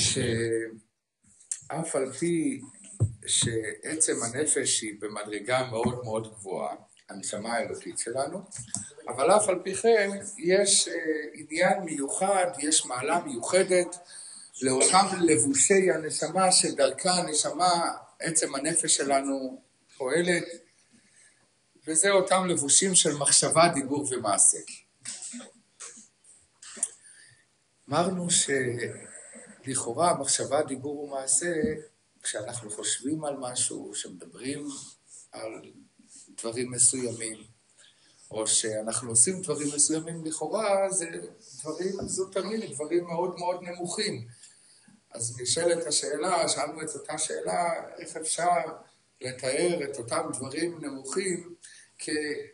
שאף על פי שעצם הנפש היא במדרגה מאוד מאוד גבוהה, הנשמה האלוקית שלנו, אבל אף על פי כן יש עניין מיוחד, יש מעלה מיוחדת לאותם לבושי הנשמה שדרכה הנשמה, עצם הנפש שלנו פועלת, וזה אותם לבושים של מחשבה, דיבור ומעשה. אמרנו שלכאורה מחשבה, דיבור ומעשה, כשאנחנו חושבים על משהו, שמדברים על דברים מסוימים, או שאנחנו עושים דברים מסוימים לכאורה, זה דברים זוטרים, דברים מאוד מאוד נמוכים. אז נשאלת השאלה, שאלנו את אותה שאלה, איך אפשר לתאר את אותם דברים נמוכים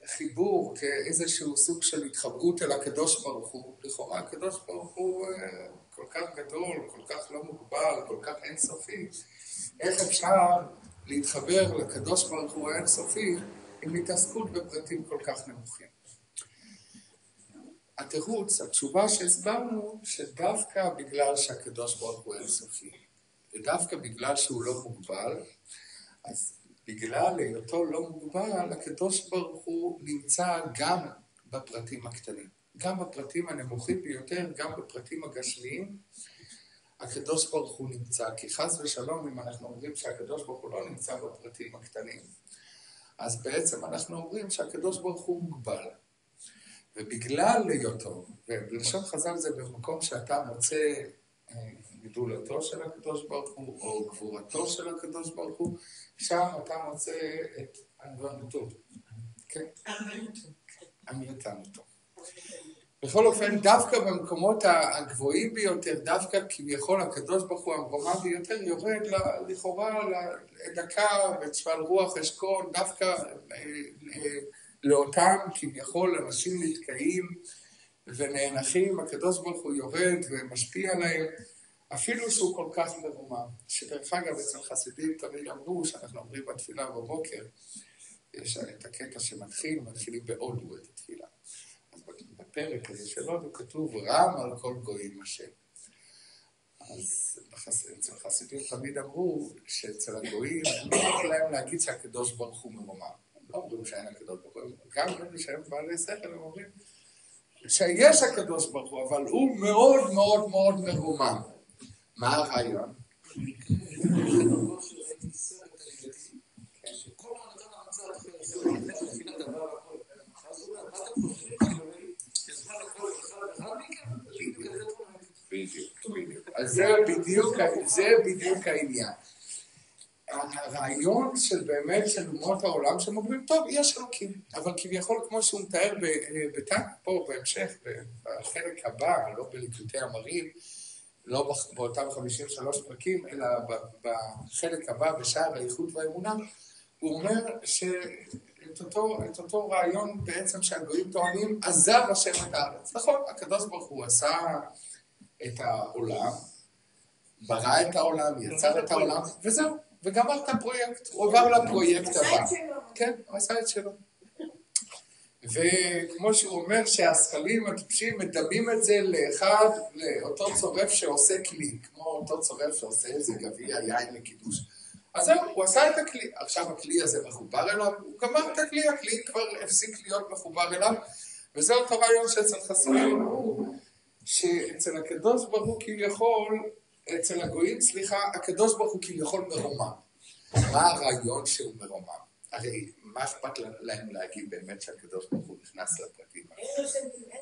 כחיבור, כאיזשהו סוג של התחברות אל הקדוש ברוך הוא. לכאורה הקדוש ברוך הוא כל כך גדול, כל כך לא מוגבל, כל כך אינסופי. איך אפשר להתחבר לקדוש ברוך הוא האינסופי עם התעסקות בפרטים כל כך נמוכים? התירוץ, התשובה שהסברנו, שדווקא בגלל שהקדוש ברוך הוא אינסופי, ודווקא בגלל שהוא לא מוגבל, אז בגלל היותו לא מוגבל, הקדוש ברוך הוא נמצא גם בפרטים הקטנים, גם בפרטים הנמוכים ביותר, גם בפרטים הגשמיים, הקדוש ברוך הוא נמצא, כי חס ושלום אם אנחנו אומרים שהקדוש ברוך הוא לא נמצא בפרטים הקטנים, אז בעצם אנחנו אומרים שהקדוש ברוך הוא מוגבל. ובגלל היותו, ובלשון חז"ל זה במקום שאתה מוצא גדולתו של הקדוש ברוך הוא, או גבורתו של הקדוש ברוך הוא, שם אתה מוצא את אמיתותו. כן? אמיתותו. בכל אופן, דווקא במקומות הגבוהים ביותר, דווקא כביכול הקדוש ברוך הוא המרומם ביותר, יורד לכאורה לדקה וצפל רוח אשכול, דווקא לאותם כביכול אנשים נתקעים ונאנחים, הקדוש ברוך הוא יורד ומשפיע עליהם, אפילו שהוא כל כך מרומם. שדרך אגב אצל חסידים תמיד אמרו, שאנחנו אומרים בתפילה בבוקר, יש את הקטע מתחילים בהודו את התפילה. אז בפרק הזה של הודו כתוב רם על כל גויים השם. אז אצל חסידים תמיד אמרו שאצל הגויים לא יכול להם להגיד שהקדוש ברוך הוא מרומם. לא אומרים שאין הקדוש ברוך הוא, גם אלה שהם בעלי שכל הם אומרים שיש הקדוש ברוך הוא, אבל הוא מאוד מאוד מאוד מרומם. מה הרעיון? אז זה בדיוק העניין. הרעיון של באמת של אומות העולם שהם אומרים, טוב, יש אלוקים, אבל כביכול כמו שהוא מתאר בתניא פה בהמשך, בחלק הבא, לא בליקוטי אמרים, לא באותם 53 פרקים, אלא בחלק הבא בשער האיחוד והאמונה, הוא אומר שאת אותו רעיון בעצם שהגויים טוענים, עזב השם את הארץ. נכון, הקדוש ברוך הוא עשה את העולם, ברא את העולם, יצר את העולם, וזהו. וגמר את הפרויקט, הוא עבר לפרויקט הבא. כן, הוא עשה את שלו. וכמו שהוא אומר שהשכלים הטיפשים מדמים את זה לאותו צורף שעושה כלי, כמו אותו צורף שעושה איזה גביע יין לקידוש. אז זהו, הוא עשה את הכלי, עכשיו הכלי הזה מחובר אליו, הוא גמר את הכלי, הכלי כבר הפסיק להיות מחובר אליו, וזה אותו רעיון שאצל חסידים אמרו, שאצל הקדוש ברוך הוא כביכול, אצל הגויים, הקדוש ברוך הוא כביכול מרומם. מה הרעיון שהוא מרומם? הרי מה אכפת להם להגיד באמת שהקדוש ברוך הוא נכנס לפרטים? אין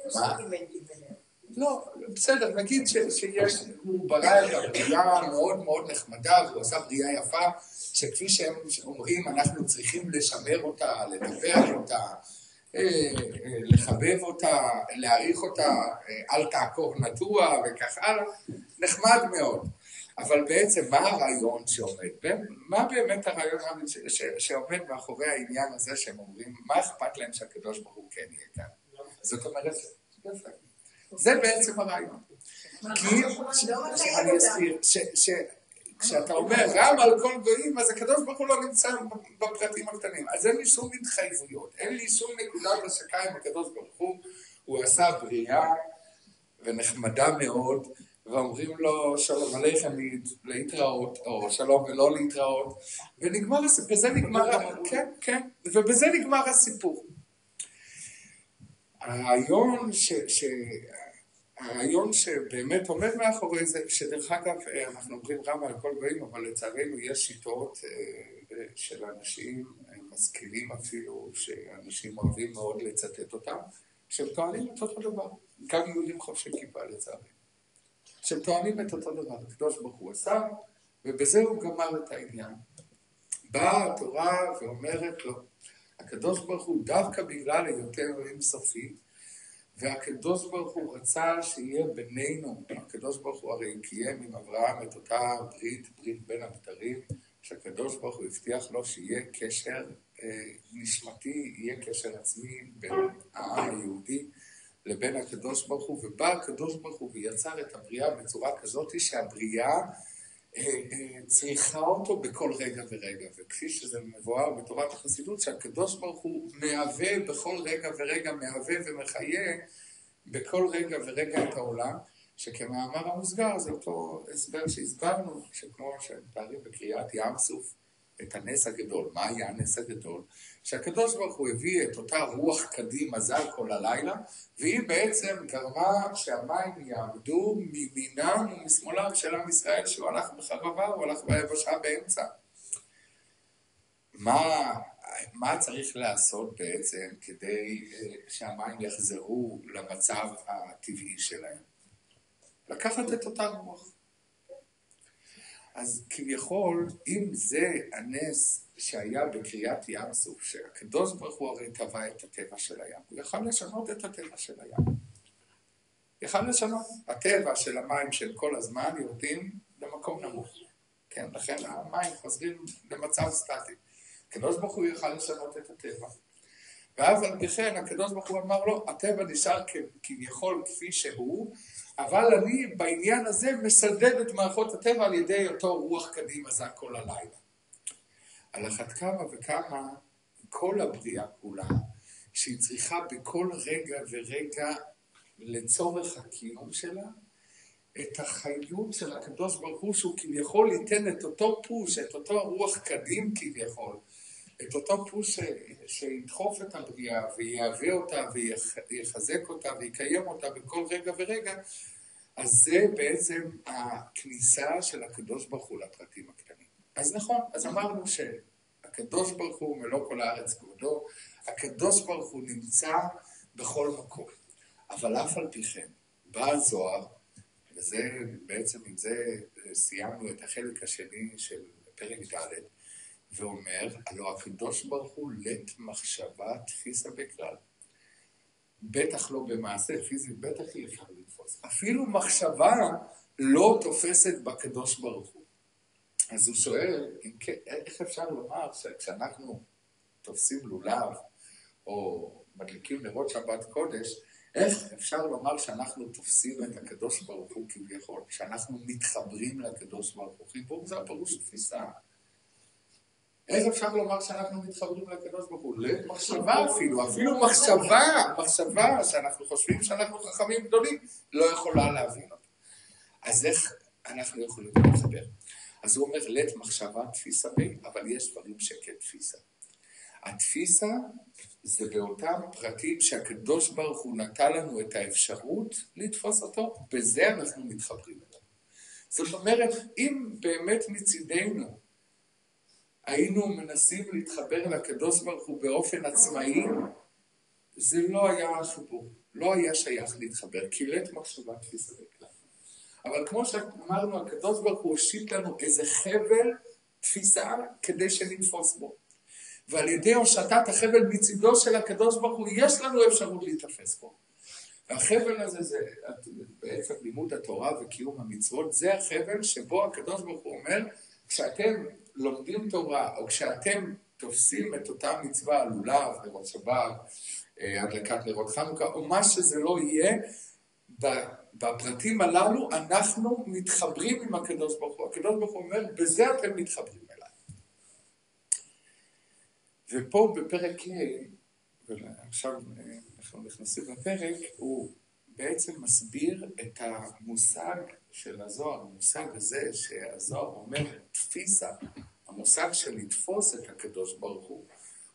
לו סנטימנטים ביניהם. לא, בסדר, נגיד שהוא ברא את הבריאה מאוד מאוד נחמדה, הוא עשה בריאה יפה, שכפי שהם אומרים, אנחנו צריכים לשמר אותה, לדבר אותה, לחבב אותה, להעריך אותה, אל תעקור נטוע וכך הלאה, נחמד מאוד. אבל בעצם מה הרעיון שעומד? מה באמת הרעיון שעומד מאחורי העניין הזה שהם אומרים, מה אכפת להם שהקדוש ברוך הוא כן יהיה כאן? זאת אומרת, זה בעצם הרעיון. כי אני אסביר, כשאתה אומר רם על כל גויים, אז הקדוש ברוך הוא לא נמצא בפרטים הקטנים. אז אין לי שום התחייבויות, אין לי שום נקודת השקה עם הקדוש ברוך הוא. הוא עשה בריאה ונחמדה מאוד, ואומרים לו שלום עליכם להתראות, או שלום ולא להתראות, ונגמר הסיפור, בזה נגמר, כן, כן, ובזה נגמר הסיפור. הרעיון שבאמת עומד מאחורי זה, שדרך אגב, אנחנו אומרים רם על כל גויים, אבל לצערנו יש שיטות של אנשים משכילים אפילו, שאנשים אוהבים מאוד לצטט אותם, שהם טוענים את אותו דבר, גם יהודים חובשי כיפה לצערנו. שהם טוענים את אותו דבר, הקדוש ברוך הוא עשה, ובזה הוא גמר את העניין. באה התורה ואומרת לו, הקדוש ברוך הוא דווקא בגלל היותנו אין סופי, והקדוש ברוך הוא רצה שיהיה בינינו, הקדוש ברוך הוא הרי קיים עם אברהם את אותה ברית בין הבתרים, שהקדוש ברוך הוא הבטיח לו שיהיה קשר נשמתי, יהיה קשר עצמי בין העם היהודי, לבין הקדוש ברוך הוא, ובא הקדוש ברוך הוא ויצר את הבריאה בצורה כזאת שהבריאה צריכה אותו בכל רגע ורגע, וכפי שזה מבואר בתורת החסידות, שהקדוש ברוך הוא מהווה בכל רגע ורגע, מהווה ומחיה בכל רגע ורגע את העולם, שכמאמר המוסגר זה אותו הסבר שהסברנו, שכמו שמתארים בקריאת ים סוף, את הנס הגדול. מה היה הנס הגדול? שהקדוש ברוך הוא הביא את אותה רוח קדימה זל כל הלילה, והיא בעצם גרמה שהמים יעמדו מימינם ומשמאלם של עם ישראל, שהוא הלך בחרבה, הוא הלך ביבשה באמצע. מה צריך לעשות בעצם כדי שהמים יחזרו למצב הטבעי שלהם? לקחת את אותה רוח. אז כביכול, אם זה הנס שהיה בקריאת ים סוף, שהקדוש ברוך הוא הרי טבע את הטבע של הים, הוא יכל לשנות את הטבע של הים. יכל לשנות. הטבע של המים של כל הזמן יורדים למקום נמוך. כן, לכן המים חוזרים למצב סטטי. הקדוש ברוך הוא יכל לשנות את הטבע. ואז על בכן הקדוש ברוך הוא אמר לו, הטבע נשאר כביכול כפי שהוא, אבל אני בעניין הזה מסדד את מערכות הטבע על ידי אותו רוח קדימה זה כל הלילה. על אחת כמה וכמה כל הבריאה כולה, שהיא צריכה בכל רגע ורגע לצורך הקיום שלה, את החיות של הקדוש ברוך הוא, שהוא כביכול ייתן את אותו פוש, את אותו רוח קדים כביכול, את אותו פוש שידחוף את הבריאה ויהווה אותה ויחזק אותה ויקיים אותה בכל רגע ורגע, אז זה בעצם הכניסה של הקדוש ברוך הוא לפרטים הקטנים. אז נכון, אז אמרנו שהקדוש ברוך הוא מלוא כל הארץ כבודו, הקדוש ברוך הוא נמצא בכל מקום. אבל אף על פי כן, בא הזוהר, וזה בעצם עם זה סיימנו את החלק השני של פרק ד', ואומר, הלא הקדוש ברוך הוא לית מחשבה תפיסה בכלל. בטח לא במעשה פיזי, בטח אי אפשר לתפוס. אפילו מחשבה לא תופסת בקדוש ברוך הוא. אז הוא שואל, איך אפשר לומר שכשאנחנו תופסים לולב, או מדליקים נרות שבת קודש, איך אפשר לומר שאנחנו תופסים את הקדוש ברוך הוא כביכול, שאנחנו מתחברים לקדוש ברוך הוא? חיבור זה הפירוש תפיסה. איך אפשר לומר שאנחנו מתחברים לקדוש ברוך הוא? למחשבה אפילו מחשבה שאנחנו חושבים שאנחנו חכמים גדולים, לא יכולה להבין אותה. אז איך אנחנו יכולים להתחבר? אז הוא אומר, לית מחשבה תפיסה בי, אבל יש דברים שכתפיסה. התפיסה זה באותם פרטים שהקדוש ברוך הוא נתן לנו את האפשרות לתפוס אותו, בזה אנחנו מתחברים אליו. זאת אומרת, אם באמת מצידנו היינו מנסים להתחבר לקדוש ברוך הוא באופן עצמאי, זה לא היה חיבור, לא היה שייך להתחבר, כי לית מחשבה תפיסה בכלל. אבל כמו שאמרנו, הקדוש ברוך הוא הושיט לנו איזה חבל תפיסה כדי שנתפוס בו. ועל ידי הושטת החבל מצידו של הקדוש ברוך הוא, יש לנו אפשרות להתאפס בו. והחבל הזה זה בעצם לימוד התורה וקיום המצוות, זה החבל שבו הקדוש ברוך הוא אומר, כשאתם לומדים תורה, או כשאתם תופסים את אותה מצווה, לולב, נרות שבת, הדלקת נרות חנוכה, או מה שזה לא יהיה, בפרטים הללו אנחנו מתחברים עם הקדוש ברוך הוא. הקדוש ברוך הוא אומר, בזה אתם מתחברים אליי. ופה בפרק ה', ועכשיו אנחנו נכנסים לפרק, הוא בעצם מסביר את המושג של הזוהר, המושג הזה שהזוהר אומר תפיסה, המושג של לתפוס את הקדוש ברוך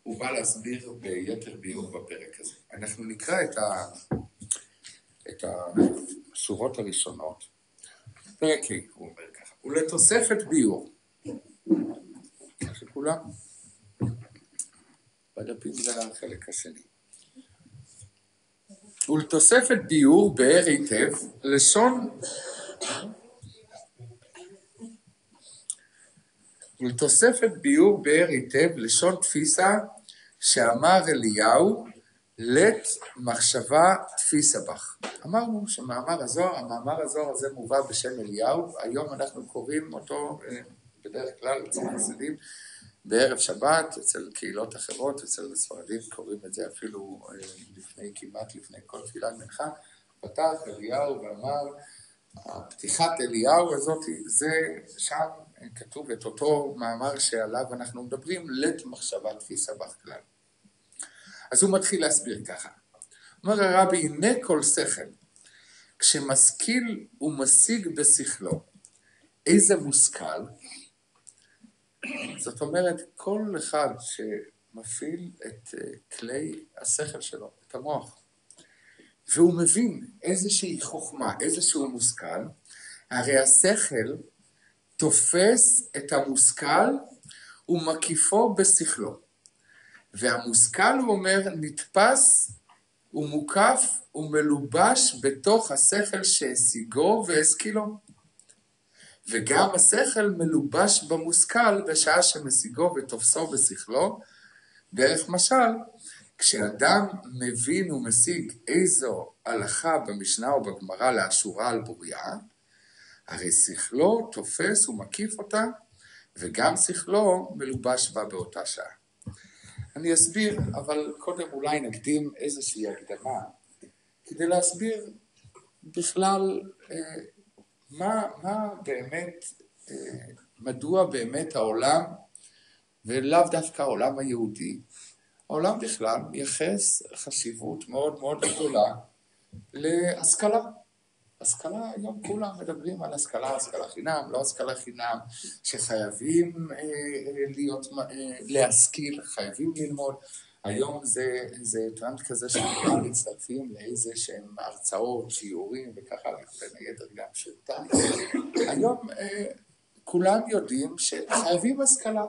הוא בא להסביר ביתר ביור בפרק הזה. אנחנו נקרא את השורות הראשונות. פרק ה' הוא אומר ככה, ולתוספת ביור, שכולם בדפים זה החלק השני. ולתוספת ביור באר היטב, לשון ולתוספת ביור באר היטב, לשון תפיסה שאמר אליהו, לת מחשבה תפיסה בך. אמרנו שמאמר הזוהר הזה מובא בשם אליהו, היום אנחנו קוראים אותו בדרך כלל אצל החסידים בערב שבת, אצל קהילות אחרות, אצל הספרדים קוראים את זה אפילו כמעט לפני כל תפילת מנחה, פתח אליהו ואמר, הפתיחת אליהו הזאת, זה שם כתוב את אותו מאמר שעליו אנחנו מדברים, לת מחשבה תפיסה בך כלל. אז הוא מתחיל להסביר ככה. אומר הרבי, הנה כל שכל, כשמשכיל ומשיג בשכלו, איזה מושכל? זאת אומרת, כל אחד שמפעיל את כלי השכל שלו, את המוח, והוא מבין איזושהי חוכמה, איזשהו מושכל, הרי השכל תופס את המושכל ומקיפו בשכלו. והמושכל, הוא אומר, נתפס ומוקף ומלובש בתוך השכל שהשיגו והשכילו. וגם השכל מלובש במושכל בשעה שמשיגו ותופסו בשכלו. דרך משל, כשאדם מבין ומשיג איזו הלכה במשנה או בגמרא לאשורה על בוריה, הרי שכלו תופס ומקיף אותה, וגם שכלו מלובש בה באותה שעה. אני אסביר, אבל קודם אולי נקדים איזושהי הקדמה, כדי להסביר בכלל מה באמת, מדוע באמת העולם, ולאו דווקא העולם היהודי, העולם בכלל מייחס חשיבות מאוד מאוד גדולה להשכלה. השכלה, היום כולם מדברים על השכלה, השכלה חינם, לא השכלה חינם, שחייבים להשכיל, חייבים ללמוד. היום זה טרנד כזה שכולם מצטרפים לאיזה שהם הרצאות, שיעורים וככה, בין היתר גם שרתיים. היום כולם יודעים שחייבים השכלה.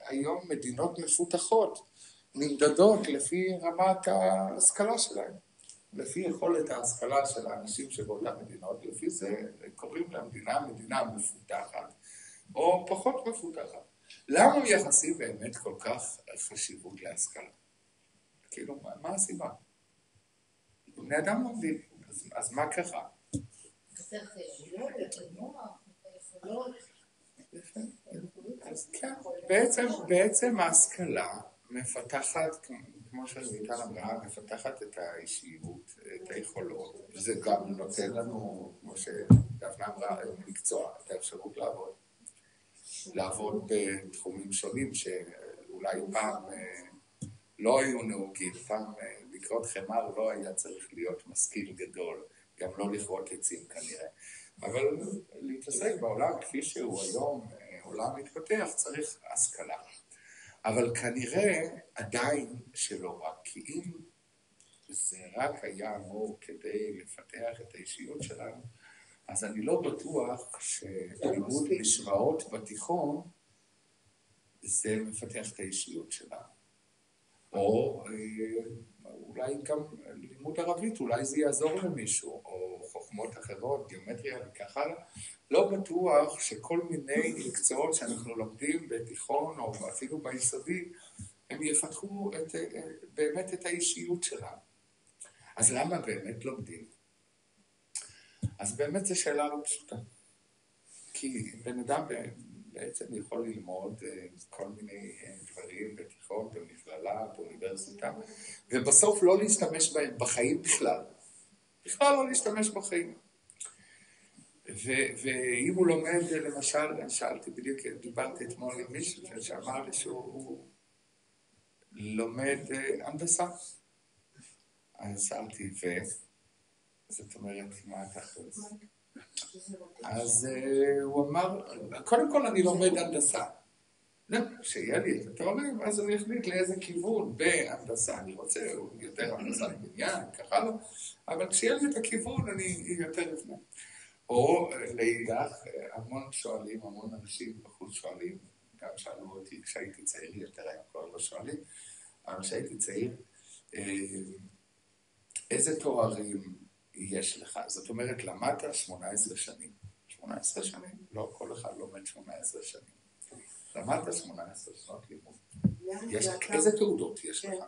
היום מדינות מפותחות נמדדות לפי רמת ההשכלה שלהם. לפי יכולת ההשכלה של האנשים שבאותן מדינות, לפי זה קוראים למדינה מדינה מפותחת, או פחות מפותחת. למה מייחסים באמת כל כך חשיבות להשכלה? כאילו, מה הסיבה? בני אדם לומדים, אז מה קרה? אז כן, בעצם ההשכלה מפתחת, כמו שניתן אמרה, מפתחת את האישיות, את היכולות, וזה גם נותן לנו, כמו שדפנה אמרה, מקצוע, את האפשרות לעבוד בתחומים שונים שאולי פעם לא היו נהוגים, פעם לקרות חמר לא היה צריך להיות משכיל גדול, גם לא לכרות עצים כנראה, אבל להתעסק בעולם כפי שהוא היום, עולם מתפתח, צריך השכלה. אבל כנראה עדיין שלא רק, כי אם זה רק היה אמור כדי לפתח את האישיות שלנו, אז אני לא בטוח שלימוד משוואות בתיכון זה מפתח את האישיות שלנו. או אולי גם לימוד ערבית, אולי זה יעזור למישהו, או חוכמות אחרות, גיאומטריה וכך הלאה. לא בטוח שכל מיני מקצועות שאנחנו לומדים בתיכון או אפילו ביסודי, הם יפתחו באמת את האישיות שלנו. אז למה באמת לומדים? אז באמת זו שאלה לא פשוטה. כי בן אדם בעצם יכול ללמוד כל מיני דברים בתיכון, במכללה, באוניברסיטה, ובסוף לא להשתמש בהם בחיים בכלל. בכלל לא להשתמש בחיים. ואם הוא לומד, למשל, שאלתי בדיוק, דיברתי אתמול עם מישהו שאמר לי שהוא לומד הנדסה. אז שאלתי, זאת אומרת, מה התכלס? אז הוא אמר, קודם כל אני לומד הנדסה. שיהיה לי את התארים, אז אני החליט לאיזה כיוון בהנדסה אני רוצה, יותר הנדסה לבניין, ככה לא, אבל כשיהיה לי את הכיוון אני יותר לפני. או לאידך, המון שואלים, המון אנשים בחוץ שואלים, גם שאלו אותי כשהייתי צעיר יותר, היום כבר לא שואלים, אבל כשהייתי צעיר, איזה תוארים יש לך? זאת אומרת, למדת 18 שנים. 18 שנים? לא, כל אחד לומד 18 שנים. למדת 18 שנות לימוד. איזה תעודות יש לך?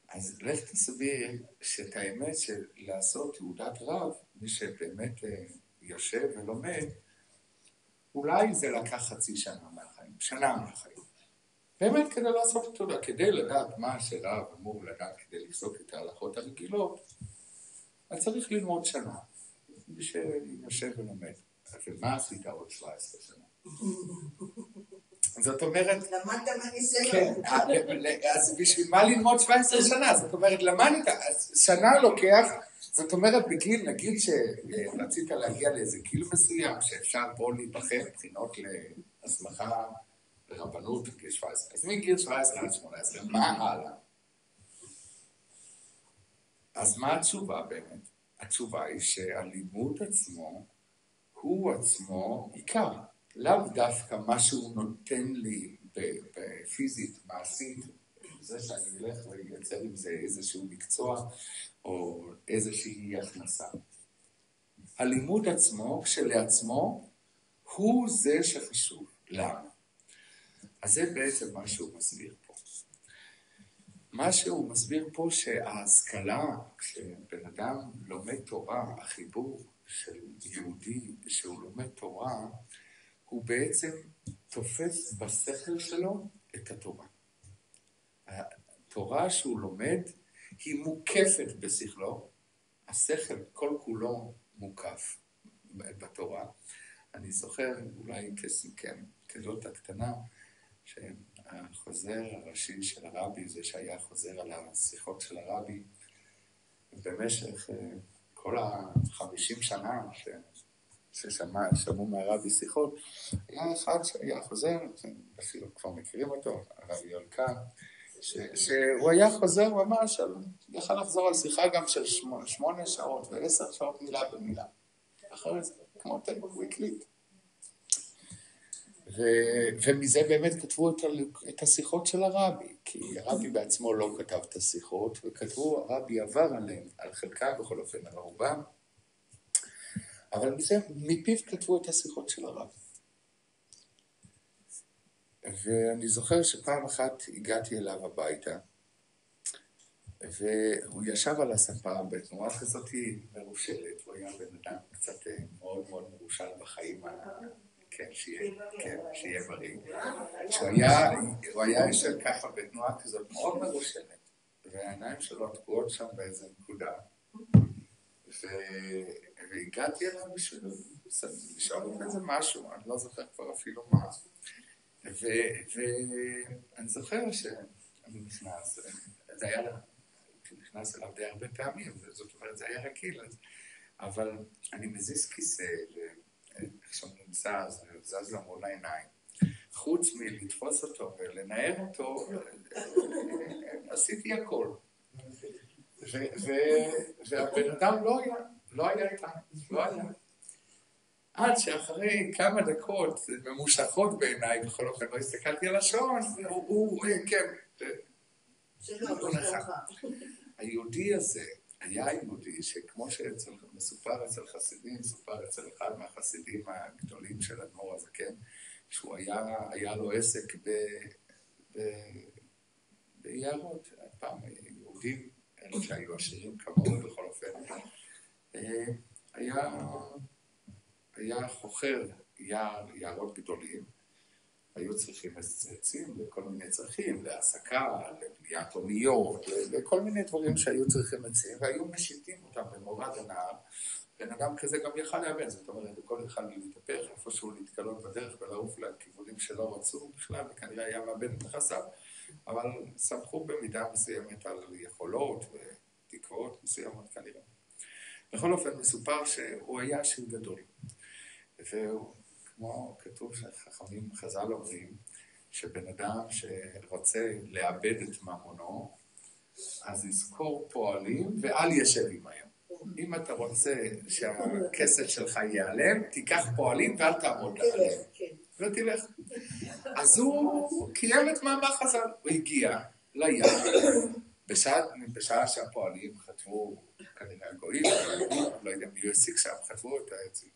אז לך תסביר שאת האמת של לעשות תעודת רב, מי שבאמת יושב ולומד, אולי זה לקח חצי שנה מהחיים, שנה מהחיים. באמת כדי לעשות את תעודה, כדי לדעת מה שרב אמור לדעת כדי לפסוק את ההלכות הרגילות, אז צריך ללמוד שנה, מי שיושב ולומד. ומה עשית עוד 17 שנה? זאת אומרת... למדת מהניסיון. כן, אז בשביל מה ללמוד 17 שנה? זאת אומרת, למדת, שנה לוקח, זאת אומרת, בגיל, נגיד שרצית להגיע לאיזה גיל מסוים, שאפשר פה להיבחר בחינות להסמכה לרבנות בגיל 17. אז מגיל 17 עד 18, מה הלאה? אז מה התשובה באמת? התשובה היא שהלימוד עצמו, הוא עצמו עיקר. לאו דווקא מה שהוא נותן לי בפיזית, מעשית, זה שאני אלך וייצר עם זה איזשהו מקצוע או איזושהי הכנסה. הלימוד עצמו, כשלעצמו, הוא זה שחשוב. למה? אז זה בעצם מה שהוא מסביר פה. מה שהוא מסביר פה שההשכלה, כשבן אדם לומד תורה, החיבור של יהודי שהוא לומד תורה, הוא בעצם תופס בשכל שלו את התורה. התורה שהוא לומד היא מוקפת בשכלו, השכל כל כולו מוקף בתורה. אני זוכר אולי כזאת הקטנה, שהחוזר הראשי של הרבי, זה שהיה חוזר על השיחות של הרבי, במשך כל 50 שנה ששמעו מהרבי שיחות, היה אחד שהיה חוזר, אפילו כבר מכירים אותו, הרבי יולקן, שהוא היה חוזר ממש, יכל לחזור על שיחה גם של 8 שעות ו10 שעות מילה במילה. אחרי זה, כמו טייפ הוא הקליט. ומזה באמת כתבו את השיחות של הרבי, כי הרבי בעצמו לא כתב את השיחות, וכתבו, הרבי עבר עליהם, על חלקם בכל אופן, על רובם, אבל מפיו כתבו את השיחות של הרבי. ואני זוכר שפעם אחת הגעתי אליו הביתה, והוא ישב על הספה בתנועה כזאת מרושלת, הוא היה בן אדם קצת מאוד מאוד מרושל בחיים, כן, שיהיה בריא. הוא היה יושב ככה בתנועה כזאת מאוד מרושלת, והעיניים שלו תקועות שם באיזה נקודה. והגעתי אליו בשביל לשאול את איזה משהו, אני לא זוכר כבר אפילו מה. ואני זוכר שאני נכנס, זה היה נכנס אליו די הרבה פעמים, זאת אומרת, זה היה רגיל, אבל אני מזיז כיסא, איך שהוא נמצא, זה זז לו מול העיניים. חוץ מלתפוס אותו ולנער אותו, עשיתי הכל. והבן אדם לא היה איתנו, לא היה. עד שאחרי כמה דקות ממושכות בעיניי, בכל אופן לא הסתכלתי על השעון, כן, היהודי הזה היה יהודי שכמו שמסופר אצל חסידים, מסופר אצל אחד מהחסידים הגדולים של אדמו"ר הזקן, שהוא היה לו עסק ביערות, פעם יהודים, אלה שהיו עשירים כמוהו בכל אופן, היה חוכר יערות גדולים, היו צריכים עצים לכל מיני צרכים, להעסקה, לבניית אוניות, לכל מיני דברים שהיו צריכים עצים, והיו משיתים אותם במורד הנהר. בן אדם כזה גם יכל לאבד, זאת אומרת, הכל יכל להתהפך, איפשהו להתקלות בדרך ולעוף לכיוונים שלא רצו בכלל, וכנראה היה מאבד את נכסיו, אבל סמכו במידה מסוימת על יכולות גבוהות מסוימות כנראה. בכל אופן מסופר שהוא היה עשיר גדול. והוא, כמו כתוב שחכמים חז"ל אומרים, שבן אדם שרוצה לאבד את ממונו, אז יזכור פועלים ואל ישב עמהם. אם אתה רוצה שהכסף שלך ייעלם, תיקח פועלים ואל תעמוד עליהם. ותלך. אז הוא קיים את מאמר חז"ל. הוא הגיע לים, בשעה שהפועלים חטבו, כנראה הגויים, לא יודע מי הוא השיג שם, חטבו את העצים.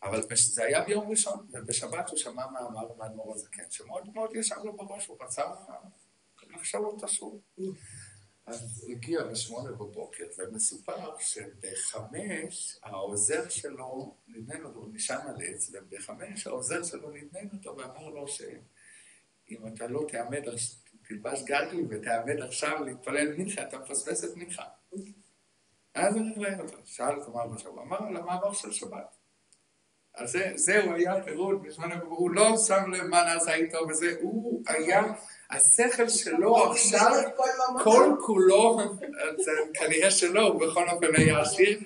אבל זה היה ביום ראשון, ובשבת הוא שמע מאמר מהאדמו"ר הזקן, שמאוד מאוד ישב לו בראש, הוא רצה לחשוב אותו שוב. אז הוא הגיע ב8 בבוקר, ומסופר שב5 העוזר שלו נדנן אותו, הוא נשען על עץ, וב5 העוזר שלו נדנן אותו ואמר לו שאם אתה לא תלבש גרגל ותעמד עכשיו להתפלל מנחה, אתה מפספס את מנחה. אז הוא נראה אותו, שאל אותו מה בשבת, אמר על המאמר של שבת. אז זהו היה פירוט, הוא לא שם לב מה נעשה איתו, וזה, הוא היה, השכל שלו עכשיו, כל כולו, כנראה שלא, הוא בכל אופן היה עשיר,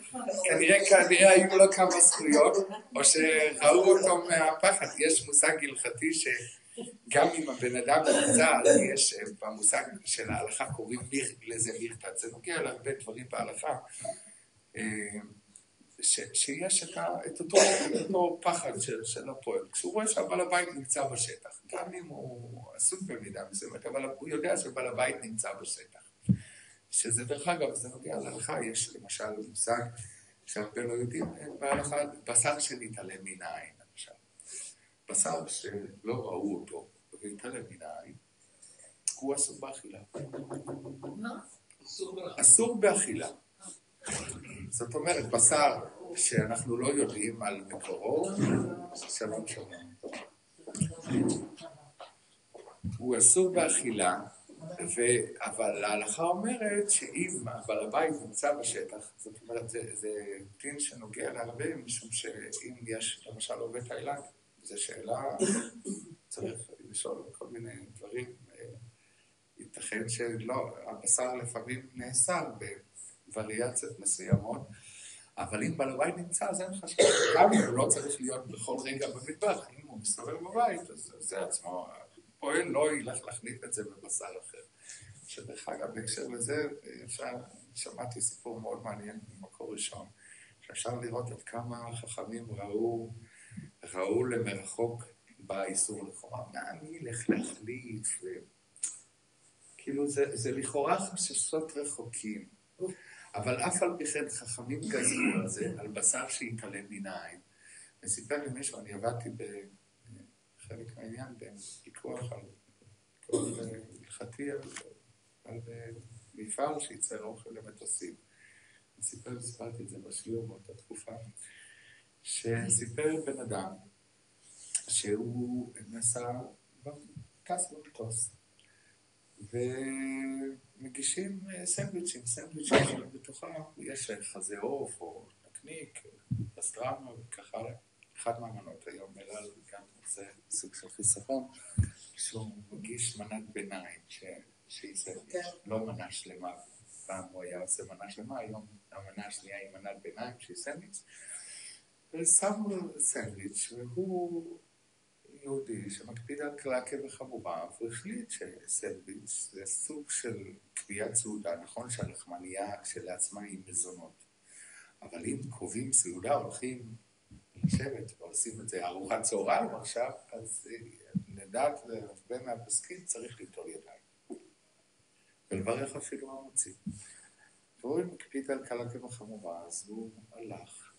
כנראה היו לו כמה זכויות, או שראו אותו מהפחד. יש מושג הלכתי שגם אם הבן אדם נמצא, יש במושג של ההלכה קוראים לזה מירתת, זה נוגע להרבה דברים בהלכה, שיש את אותו פחד של הפועל. כשהוא רואה שהבעל הבית נמצא בשטח, גם אם הוא עסוק במידה מסוימת, אבל הוא יודע שבעל הבית נמצא בשטח. שזה דרך אגב, זה נוגע להלכה, יש למשל מושג שהרבה לא יודעים, בהלכה, בשר שנתעלם מן העין, למשל. בשר שלא ראו אותו והתעלם מן העין, הוא אסור באכילה. אסור באכילה. זאת אומרת, בשר שאנחנו לא יודעים על מקורו, שלום. הוא אסור באכילה, אבל ההלכה אומרת שאם בעל הבית נמצא בשטח, זאת אומרת, זה דין שנוגע להרבה, משום שאם יש למשל עובד תאילנד, זו שאלה, צריך לשאול כל מיני דברים, ייתכן שלא, הבשר לפעמים נאסר וריאציות מסוימות, אבל אם בעל הבית נמצא, אז אין חשוב. גם אם הוא לא צריך להיות בכל רגע במטבח, אם הוא מסתובב בבית, אז זה עצמו, פועל לא ילך להכניס את זה בבשר אחר. שדרך אגב, בהקשר לזה, שמעתי סיפור מאוד מעניין במקור ראשון, שאפשר לראות עד כמה חכמים ראו למרחוק באיסור לכאורה. מה אני אלך להחליט? כאילו זה לכאורה חששות רחוקים. אבל אף על פי כן חכמים גזרו על זה, על בשר שהתעלם מן העין. וסיפר לי מישהו, אני עבדתי בחלק מהעניין, בפיקוח על הלכתי, על מפעל שייצר אוכל למטוסים. סיפרתי את זה בשיעור באותה תקופה, שסיפר בן אדם שהוא טס במטוס. ומגישים סנדוויצ'ים שבתוכם יש חזה עוף או נקניק, פסטרמה וככה, אחד מהמנות היום אלעל גם זה סוג של חיסכון, שהוא מגיש מנת ביניים שהיא סנדוויץ', לא מנה שלמה, פעם הוא היה עושה מנה שלמה, היום המנה השנייה היא מנת ביניים שהיא סנדוויץ', ושמו לו סנדוויץ' והוא יהודי שמקפיד על קלקה וחמורה, והוא החליט שסנדוויץ' זה סוג של קביעת סעודה, נכון שהלחמניה כשלעצמה היא מזונות. אבל אם קובעים סעודה, הולכים לשבת ועושים את זה ארוחת צהריים עכשיו, אז לדעת הרבה מהפסקים צריך ליטול ידיים. ולברך אפילו המוציא. והוא מקפיד על קלקה וחמורה, אז הוא הלך.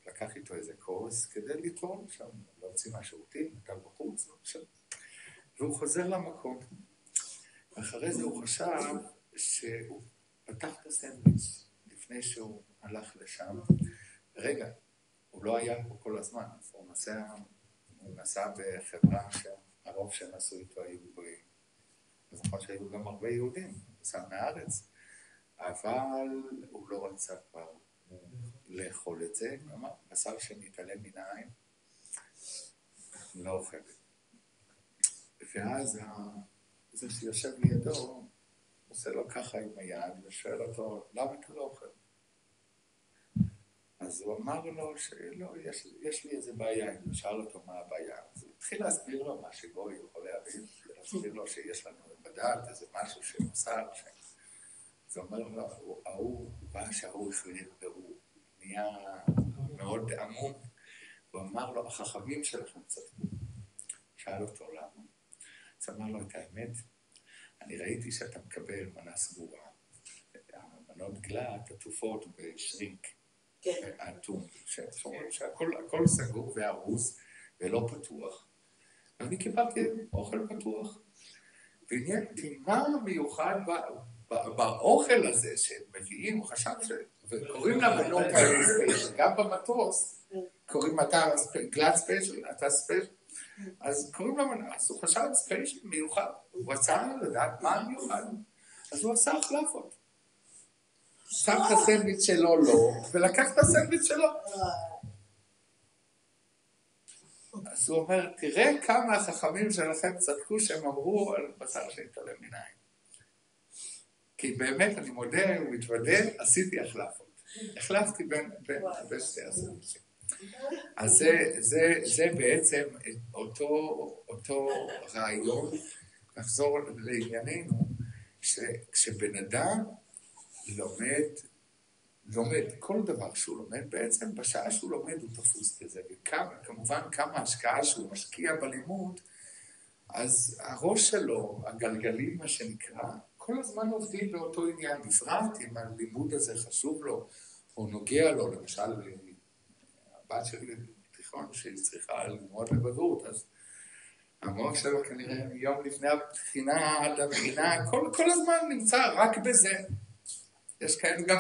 לקח איתו איזה כוס כדי לטעון שם, להוציא מהשירותים, נתן בחוץ, והוא חוזר למקום. ואחרי זה הוא חשב שהוא פתח את הסנדוויץ' לפני שהוא הלך לשם. רגע, הוא לא היה פה כל הזמן, הוא נסע בחברה שהרוב שנסעו איתו היו גויים. אז נכון שהיו גם הרבה יהודים, הוא נסע מהארץ, אבל הוא לא רצה כבר לאכול את זה, אמר, בשר שמתעלם מן העין, לא אוכל. ואז זה שיושב לידו, עושה לו ככה עם היד ושואל אותו, למה אתה לא אוכל? אז הוא אמר לו שלא, יש לי איזה בעיה, הוא שאל אותו מה הבעיה. אז הוא התחיל להסביר לו מה שגוי יכול להבין, להסביר לו שיש לנו בדעת איזה משהו שמוסר. אז הוא אומר לו, הוא בא שההוא החליט והוא נהיה מאוד עמום. הוא אמר לו, החכמים שלכם צדקו. שאל אותו למה. אז אמר לו את האמת, אני ראיתי שאתה מקבל מנה סגורה. המנות גלת עטופות בשרינק. האטום, שהכל סגור והרוס ולא פתוח. ואני קיבלתי אוכל פתוח. ועניין אותי מה מיוחד באוכל הזה שמביאים, הוא חשב וקוראים למנות האלה, גם במטוס, קוראים אתה גלת ספיישל, אתה ספיישל, אז קוראים למנות, אז הוא חשב ספיישל מיוחד, הוא רצה לדעת מה מיוחד, אז הוא עשה החלפות. שם את הסנדוויץ' שלו לא, ולקח את הסנדוויץ' שלו. אז הוא אומר, תראה כמה החכמים שלכם צדקו שהם אמרו על בשר שהתעלם מניים. כי באמת אני מודה ומתוודה, עשיתי החלפות. החלפתי בין שתי הסנדוויצ'ים. אז זה בעצם אותו רעיון, נחזור לענייננו, כשבן אדם לומד, כל דבר שהוא לומד, בעצם בשעה שהוא לומד הוא תפוס כזה, וכמובן כמה השקעה שהוא משקיע בלימוד, אז הראש שלו, הגלגלים מה שנקרא, כל הזמן עובדים באותו עניין, בפרט אם הלימוד הזה חשוב לו, או נוגע לו, למשל, הבת שלי תיכון שהיא צריכה ללמוד לבגרות, אז המוח שלו כנראה יום לפני הבחינה עד הבחינה, כל הזמן נמצא רק בזה. יש כאלה גם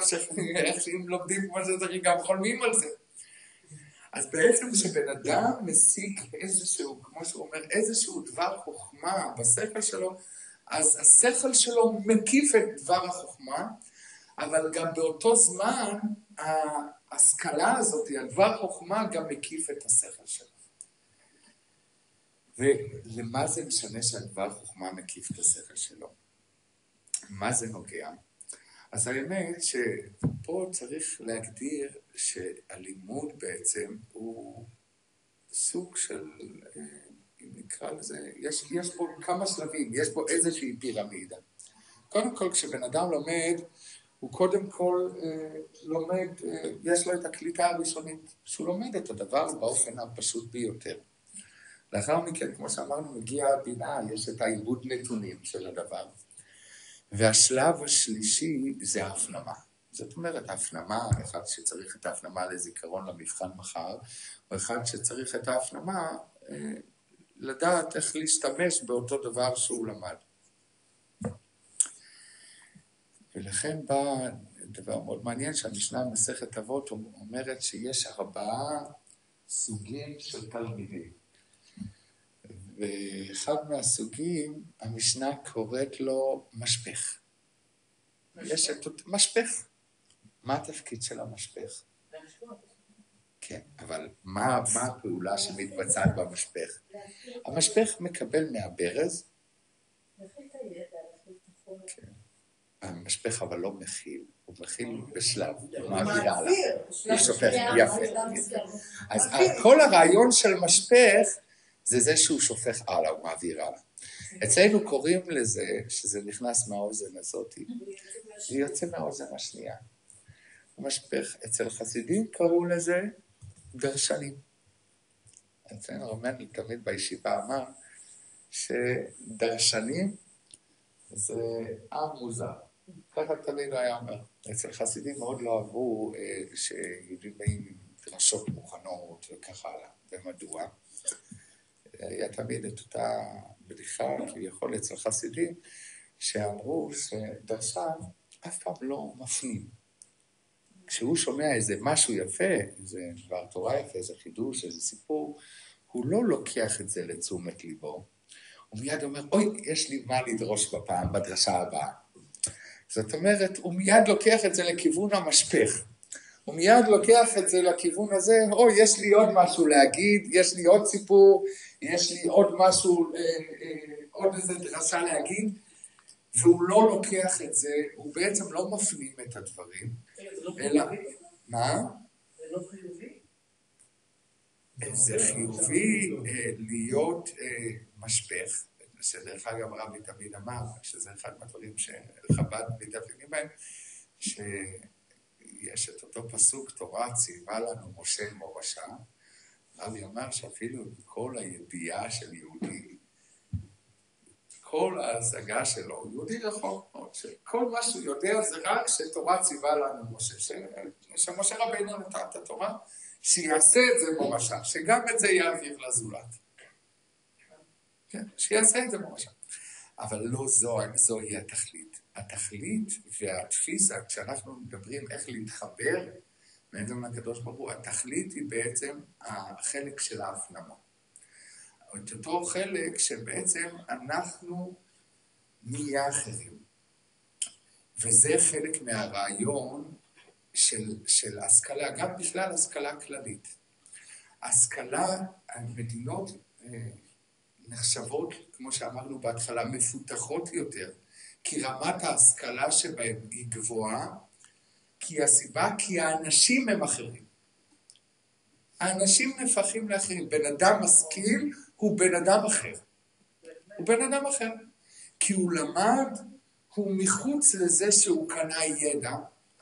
שאם לומדים כמו שצריך גם חולמים על זה. אז בעצם כשבן אדם משיג איזשהו, כמו שהוא אומר, איזשהו דבר חוכמה בשכל שלו, אז השכל שלו מקיף את דבר החוכמה, אבל גם באותו זמן ההשכלה הזאת, הדבר חוכמה גם מקיף את השכל שלו. ולמה זה משנה שהדבר חוכמה מקיף את השכל שלו? מה זה נוגע? אז האמת שפה צריך להגדיר שהלימוד בעצם הוא סוג של, אם נקרא לזה, יש פה כמה שלבים, יש פה איזושהי פירמידה. קודם כל, כשבן אדם לומד, הוא קודם כל לומד, יש לו את הקליטה הראשונית, שהוא לומד את הדבר באופן הפשוט ביותר. לאחר מכן, כמו שאמרנו, מגיע הבינה, יש את העיבוד נתונים של הדבר. והשלב השלישי זה ההפנמה. זאת אומרת, ההפנמה, אחד שצריך את ההפנמה לזיכרון למבחן מחר, או אחד שצריך את ההפנמה לדעת איך להשתמש באותו דבר שהוא למד. ולכן בא דבר מאוד מעניין, שהמשנה מסכת אבות אומרת שיש 4 סוגים של תלמידים. ואחד מהסוגים, המשנה קוראת לו משפך. יש את משפך. מה התפקיד של המשפך? כן, אבל מה הפעולה שמתבצעת במשפך? המשפך מקבל מהברז. כן. המשפך אבל לא מכיל, הוא מכיל בשלב, הוא מעביר הלאה. הוא שופך, יפה. אז כל הרעיון של משפך, זה שהוא שופך הלאה, הוא מעביר הלאה. אצלנו קוראים לזה, שזה נכנס מהאוזן הזאת, זה יוצא מהאוזן השנייה. המשפך, אצל חסידים קראו לזה דרשנים. אצלנו רמ"ן תמיד בישיבה אמר, שדרשנים זה עם מוזר. ככה תמיד הוא היה אומר. אצל חסידים מאוד לא אהבו שיהודים באים עם דרשות מוכנות וכך הלאה. ומדוע? היה תמיד את אותה בדיחה, כביכול אצל חסידים, שאמרו שדרשן אף פעם לא מפנים. כשהוא שומע איזה משהו יפה, איזה דבר תורה יפה, איזה חידוש, איזה סיפור, הוא לא לוקח את זה לתשומת ליבו. הוא מיד אומר, אוי, יש לי מה לדרוש בפעם, בדרשה הבאה. זאת אומרת, הוא מיד לוקח את זה לכיוון המשפך. הוא מיד לוקח את זה לכיוון הזה, אוי, יש לי עוד משהו להגיד, יש לי עוד סיפור, יש לי עוד משהו, עוד איזה דרשה להגיד, והוא לא לוקח את זה, הוא בעצם לא מפנים את הדברים, אלא, מה? זה לא חיובי? זה חיובי להיות משפך, שדרך אגב רבי תמיד אמר, שזה אחד מהדברים שחב"ד מתאפיינים בהם, שיש את אותו פסוק תורה ציווה לנו משה מורשה, רבי אמר שאפילו כל הידיעה של יהודי, כל ההשגה שלו, הוא יהודי רחוק, שכל מה שהוא יודע זה רק שתורה ציווה לנו משה, שמשה רבינו נתן את התורה, שיעשה את זה מורשה, שגם את זה יעביר לזולת. כן, שיעשה את זה מורשה. אבל לא זוהי התכלית. התכלית והתפיסה, כשאנחנו מדברים איך להתחבר מעבר לקדוש ברוך הוא, התכלית היא בעצם החלק של ההפנמה. את אותו חלק שבעצם אנחנו נהיה אחרים. וזה חלק מהרעיון של השכלה, גם בכלל השכלה כללית. השכלה, המדינות נחשבות, כמו שאמרנו בהתחלה, מפותחות יותר, כי רמת ההשכלה שבהם היא גבוהה, כי האנשים הם אחרים. האנשים נפחים לאחרים. בן אדם משכיל הוא בן אדם אחר. הוא בן אדם אחר. כי הוא למד, הוא מחוץ לזה שהוא קנה ידע,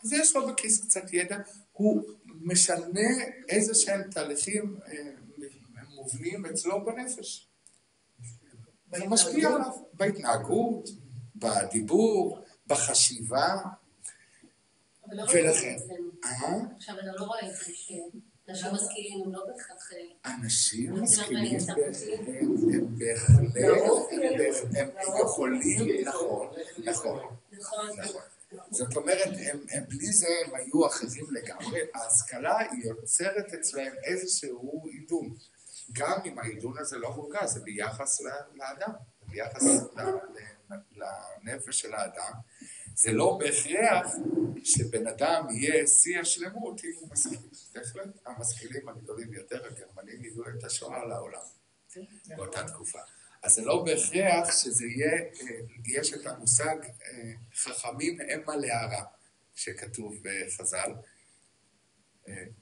אז יש לו בכיס קצת ידע, הוא משנה איזה שהם תהליכים מובנים אצלו בנפש. זה משפיע עליו, בהתנהגות, בדיבור, בחשיבה, ולכן. עכשיו אתה לא רואה את זה שאנשים משכילים הם לא בהכרח... אנשים משכילים הם בהחלט, הם יכולים, נכון. זאת אומרת, בלי זה הם היו אחרים לגמרי. ההשכלה היא יוצרת אצלהם איזשהו עידון. גם אם העידון הזה לא מורגש, זה ביחס לאדם, ביחס לנפש של האדם. זה לא בהכרח שבן אדם יהיה שיא השלמות אם הוא משכיל. בהחלט, המשכילים הגדולים יותר, הגרמנים הביאו את השואה לעולם באותה תקופה. אז זה לא בהכרח שזה יהיה, יש את המושג חכמים המה להרע, שכתוב בחז"ל,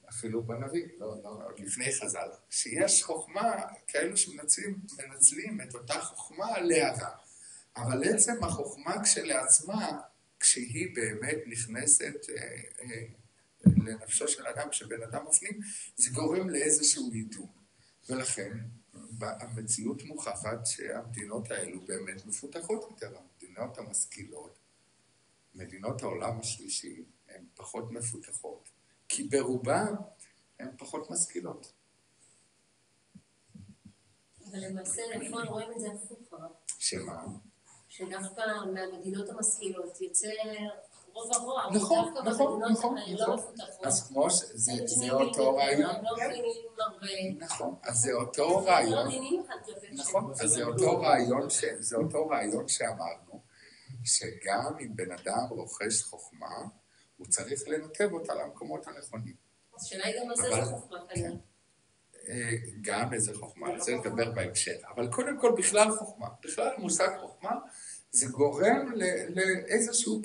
אפילו בנביא, לא, לפני חז"ל, שיש חוכמה, כאלו שמנצלים את אותה חוכמה להרע. אבל עצם החוכמה כשלעצמה, כשהיא באמת נכנסת לנפשו של אדם, כשבן אדם מפנים, זה גורם לאיזשהו עידון. ולכן, המציאות מוכחת שהמדינות האלו באמת מפותחות יותר. המדינות המשכילות, מדינות העולם השלישי, הן פחות מפותחות, כי ברובן הן פחות משכילות. אבל למעשה, לפעמים רואים את זה הפוך. שמה? שדווקא מהמדינות המשכילות יוצא רוב הרוע, נכון. לא מפותחות. אז כמו שזה אותו רעיון. לא מבינים הרבה. נכון, אז זה אותו רעיון. נכון, אז זה אותו רעיון שאמרנו, שגם אם בן אדם רוכש חוכמה, הוא צריך לנתב אותה למקומות הנכונים. אז שאלה היא גם איזה חוכמה כנראה. גם איזה חוכמה, זה לדבר בהמשך. אבל קודם כל בכלל חוכמה, בכלל מושג חוכמה, זה גורם לאיזשהו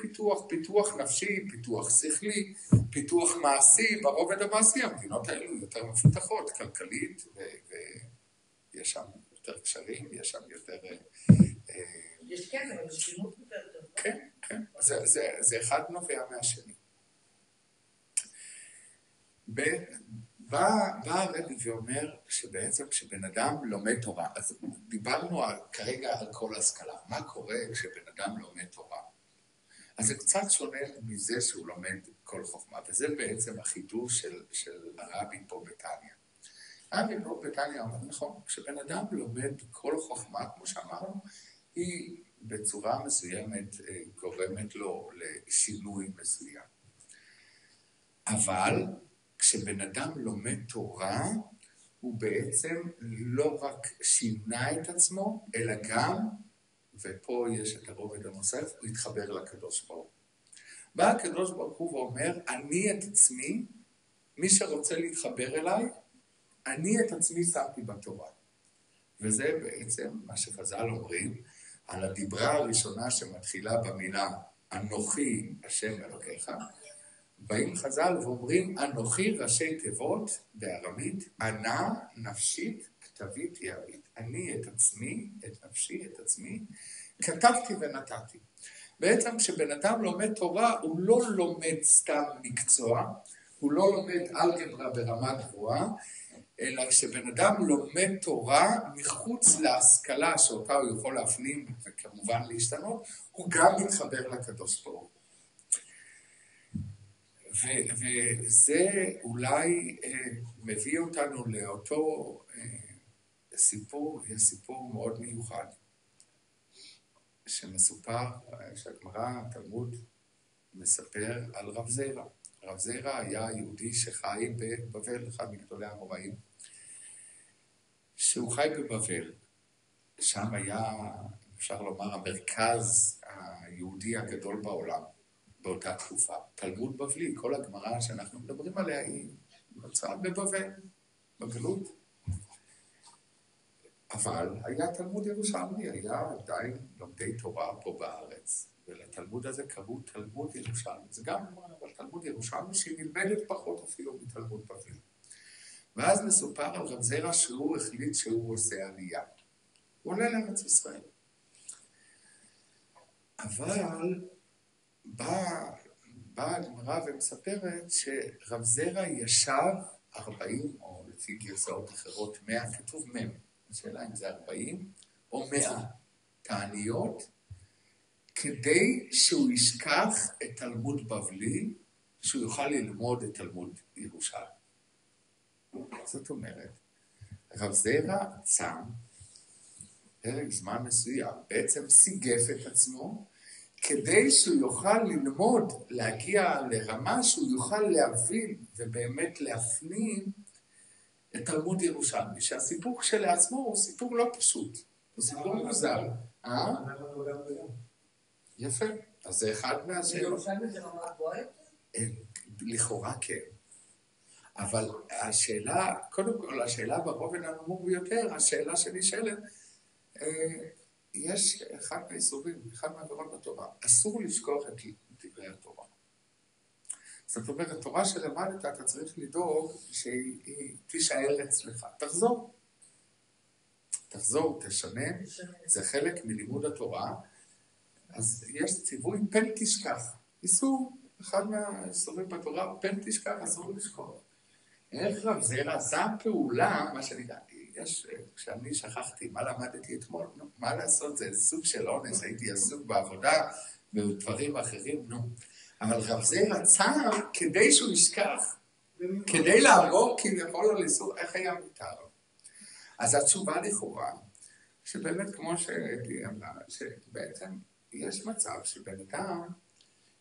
פיתוח נפשי, פיתוח שכלי, פיתוח מעשי, ברובד המעשי, המדינות האלו יותר מפותחות, כלכלית, ויש שם יותר קשרים, יש שם יותר... יש כן, אבל שימות יותר טוב. כן, זה אחד נובע מהשני. בא הרבי ואומר שבעצם כשבן אדם לומד תורה, אז דיברנו כרגע על כל השכלה, מה קורה כשבן אדם לומד תורה? אז זה קצת שונה מזה שהוא לומד כל חוכמה, וזה בעצם החידוש של הרבי פה בתניא. הרבי פה בתניא אומר, נכון, כשבן אדם לומד כל חוכמה, כמו שאמרנו, היא בצורה מסוימת גורמת לו לשינוי מסוים. אבל כשבן אדם לומד תורה, הוא בעצם לא רק שינה את עצמו, אלא גם, ופה יש את הרובד הנוסף, הוא התחבר לקדוש ברוך הוא. בא הקדוש ברוך הוא ואומר, אני את עצמי, מי שרוצה להתחבר אליי, אני את עצמי שמתי בתורה. וזה בעצם מה שחז"ל אומרים, על הדיברה הראשונה שמתחילה במילה אנוכי השם אלוקיך, באים חז"ל ואומרים אנוכי ראשי תיבות בארמית, אנא נפשית כתבית ירית. אני את עצמי, את נפשי, את עצמי, כתבתי ונתתי. בעצם כשבן אדם לומד תורה הוא לא לומד סתם מקצוע, הוא לא לומד אלגברה ברמה גבוהה, אלא כשבן אדם לומד תורה מחוץ להשכלה שאותה הוא יכול להפנים וכמובן להשתנות, הוא גם מתחבר לקדוש ברוך הוא. וזה אולי מביא אותנו לאותו סיפור, סיפור מאוד מיוחד, שמסופר, שהגמרא, התלמוד, מספר על רב זירא. רב זירא היה יהודי שחי בבבל, אחד מגדולי האמוראים, שהוא חי בבבל. שם היה, אפשר לומר, המרכז היהודי הגדול בעולם באותה תקופה. תלמוד בבלי, כל הגמרא שאנחנו מדברים עליה היא נוצרה בבבל, בגלות. אבל היה תלמוד ירושלמי, היה עדיין לומדי תורה פה בארץ. ולתלמוד הזה קראו תלמוד ירושלמי. זה גם אבל תלמוד ירושלמי שהיא נלמדת פחות אפילו מתלמוד בבל. ואז מסופר על רב זירא שהוא החליט שהוא עושה עלייה. הוא עולה לארץ ישראל. אבל באה הגמרא ומספרת שרב זירא ישב 40, או לפי גרסאות אחרות 100, כתוב 100. השאלה אם זה 40 או 100 תעניות, כדי שהוא ישכח את תלמוד בבלי, שהוא יוכל ללמוד את תלמוד ירושלמי. זאת אומרת, רב זירא צם פרק זמן מסוים, בעצם סיגף את עצמו, כדי שהוא יוכל ללמוד, להגיע לרמה שהוא יוכל להבין ובאמת להפנים את תלמוד ירושלמי, שהסיפור שלעצמו הוא סיפור לא פשוט, הוא סיפור מוזר. יפה, אז זה אחד מהשאלות. ירושלמי זה רמה גבוהה? לכאורה כן. אבל השאלה, קודם כל, השאלה ברובד הנמוך ביותר, השאלה שנשאלת, יש אחד מהאיסורים, אחד מהעבירות בתורה, אסור לשכוח את דברי התורה. זאת אומרת, תורה שלמדת, אתה צריך לדאוג שהיא תישאר אצלך. תחזור, תשנה, זה חלק מלימוד התורה, אז יש ציווי פן תשכח. איסור, אחד מהאיסורים בתורה, פן תשכח, אסור לשכוח. איך רב זירא עשה פעולה, מה שאני דעתי, כשאני שכחתי מה למדתי אתמול, מה לעשות, זה סוג של אונס, הייתי עסוק בעבודה, בדברים אחרים, אבל רב זירא צם כדי שהוא ישכח, כדי לעבור כביכול על איסור, איך היה מותר? אז התשובה לכאורה, שבאמת כמו שהייתי אמרה, שבעצם יש מצב שבן אדם,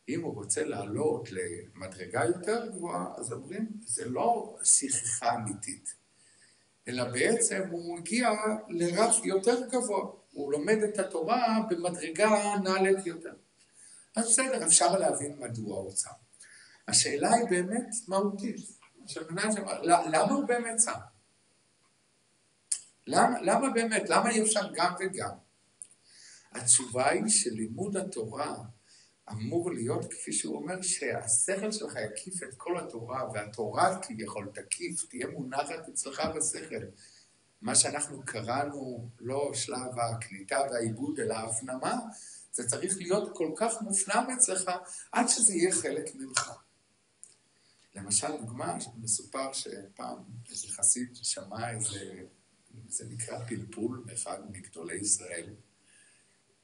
אם הוא רוצה לעלות למדרגה יותר גבוהה, אז אומרים, זה לא שיחה אמיתית, אלא בעצם הוא מגיע לרף יותר גבוה, הוא לומד את התורה במדרגה נעלית יותר. אז בסדר, אפשר להבין מדוע הוא צם. השאלה היא באמת מהותית. למה הוא באמת צם? למה באמת? למה אי אפשר גם וגם? התשובה היא שלימוד התורה אמור להיות, כפי שהוא אומר, שהשכל שלך יקיף את כל התורה, והתורה כביכול תקיף, תהיה מונחת אצלך בשכל. מה שאנחנו קראנו, לא שלב הקליטה והעיבוד, אלא ההפנמה, זה צריך להיות כל כך מופנם אצלך, עד שזה יהיה חלק ממך. למשל, דוגמה, מסופר שפעם איזה חסיד שמע זה נקרא פלפול מאחד מגדולי ישראל,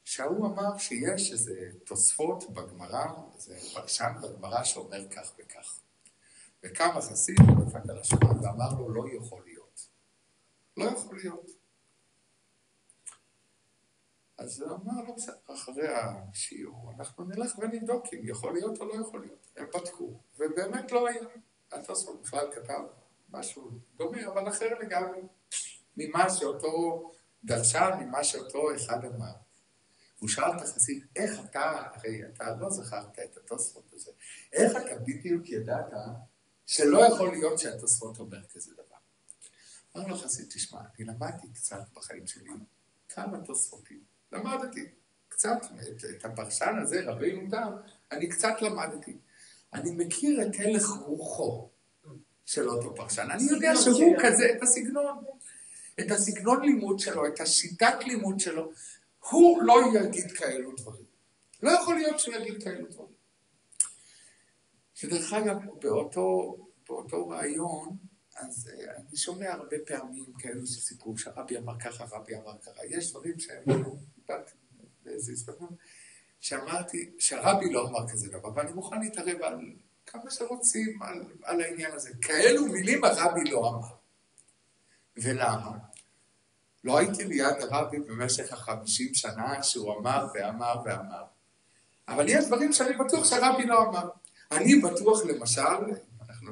שהוא אמר שיש איזה תוספות בגמרא, איזה פרשן בגמרא שאומר כך וכך. וקם החסיד, הוא דפק על השולחן ואמר לו, לא יכול להיות. לא יכול להיות. אז הוא אמר לו, אחרי השיעור, אנחנו נלך ונבדוק אם יכול להיות או לא יכול להיות. הם בדקו, ובאמת לא היה. התוספות בכלל כתב משהו דומה, אבל אחר לגמרי. ממה שאותו דרשן, ממה שאותו אחד אמר. הוא שאל את החסיד, איך אתה, הרי אתה לא זכרת את התוספות הזה, איך אתה בדיוק ידעת שלא יכול להיות שהתוספות אומר כזה דבר? אמר לו חסיד, תשמע, אני למדתי קצת בחיים שלי כמה תוספותים, למדתי. קצת, את הפרשן הזה, רבינו תם, אני קצת למדתי. אני מכיר את הלך רוחו של אותו פרשן. אני יודע שהוא כזה, את הסגנון לימוד שלו, את השיטת לימוד שלו, הוא לא יגיד כאלו דברים. לא יכול להיות שהוא יגיד כאלו דברים. שדרך אגב, באותו רעיון, אז אני שומע הרבה פעמים כאלו שסיפרו שהרבי אמר ככה, רבי אמר ככה. יש דברים שהם באיזה הסתכלות, שאמרתי שהרבי לא אמר כזה דבר, ואני מוכן להתערב על כמה שרוצים על העניין הזה. כאלו מילים הרבי לא אמר. ולמה? לא הייתי ליד הרבי במשך 50 שנה שהוא אמר ואמר ואמר. אבל יש דברים שאני בטוח שהרבי לא אמר. אני בטוח למשל, אנחנו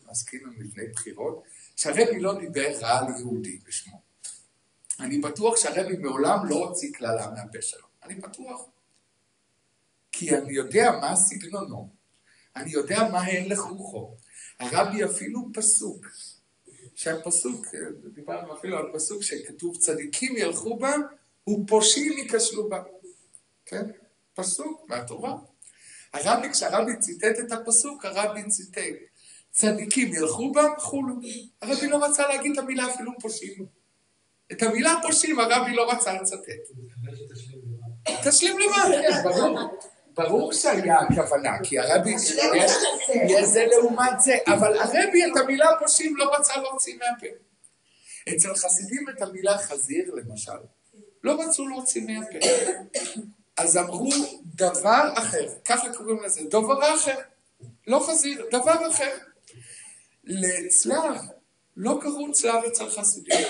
עסקים לפני בחירות, שהרבי לא דיבר רע על יהודי בשמו. אני בטוח שהרבי מעולם לא הוציא כללה מהפה שלו. אני בטוח. כי אני יודע מה סגנונו. אני יודע מה הלך רוחו. הרבי אפילו פסוק. שהפסוק, דיברנו אפילו על פסוק שכתוב צדיקים ילכו בה ופושעים ייכשלו בה. כן? פסוק מהתורה. הרבי, כשהרבי ציטט את הפסוק, הרבי ציטט צדיקים ילכו בה חולו. הרבי לא רצה להגיד את המילה אפילו פושעים. את המילה פושעים הרבי לא רצה לצטט. תשלים למה? ברור שהיה הכוונה, כי הרבי יש זה לעומת זה, אבל הרבי את המילה פושעים לא רצה להוציא מהפה. אצל חסידים את המילה חזיר למשל, לא רצו להוציא מהפה. אז אמרו דבר אחר, ככה קוראים לזה, דבר אחר, לא חזיר, דבר אחר. לצלב, לא קראו צלב אצל חסידים,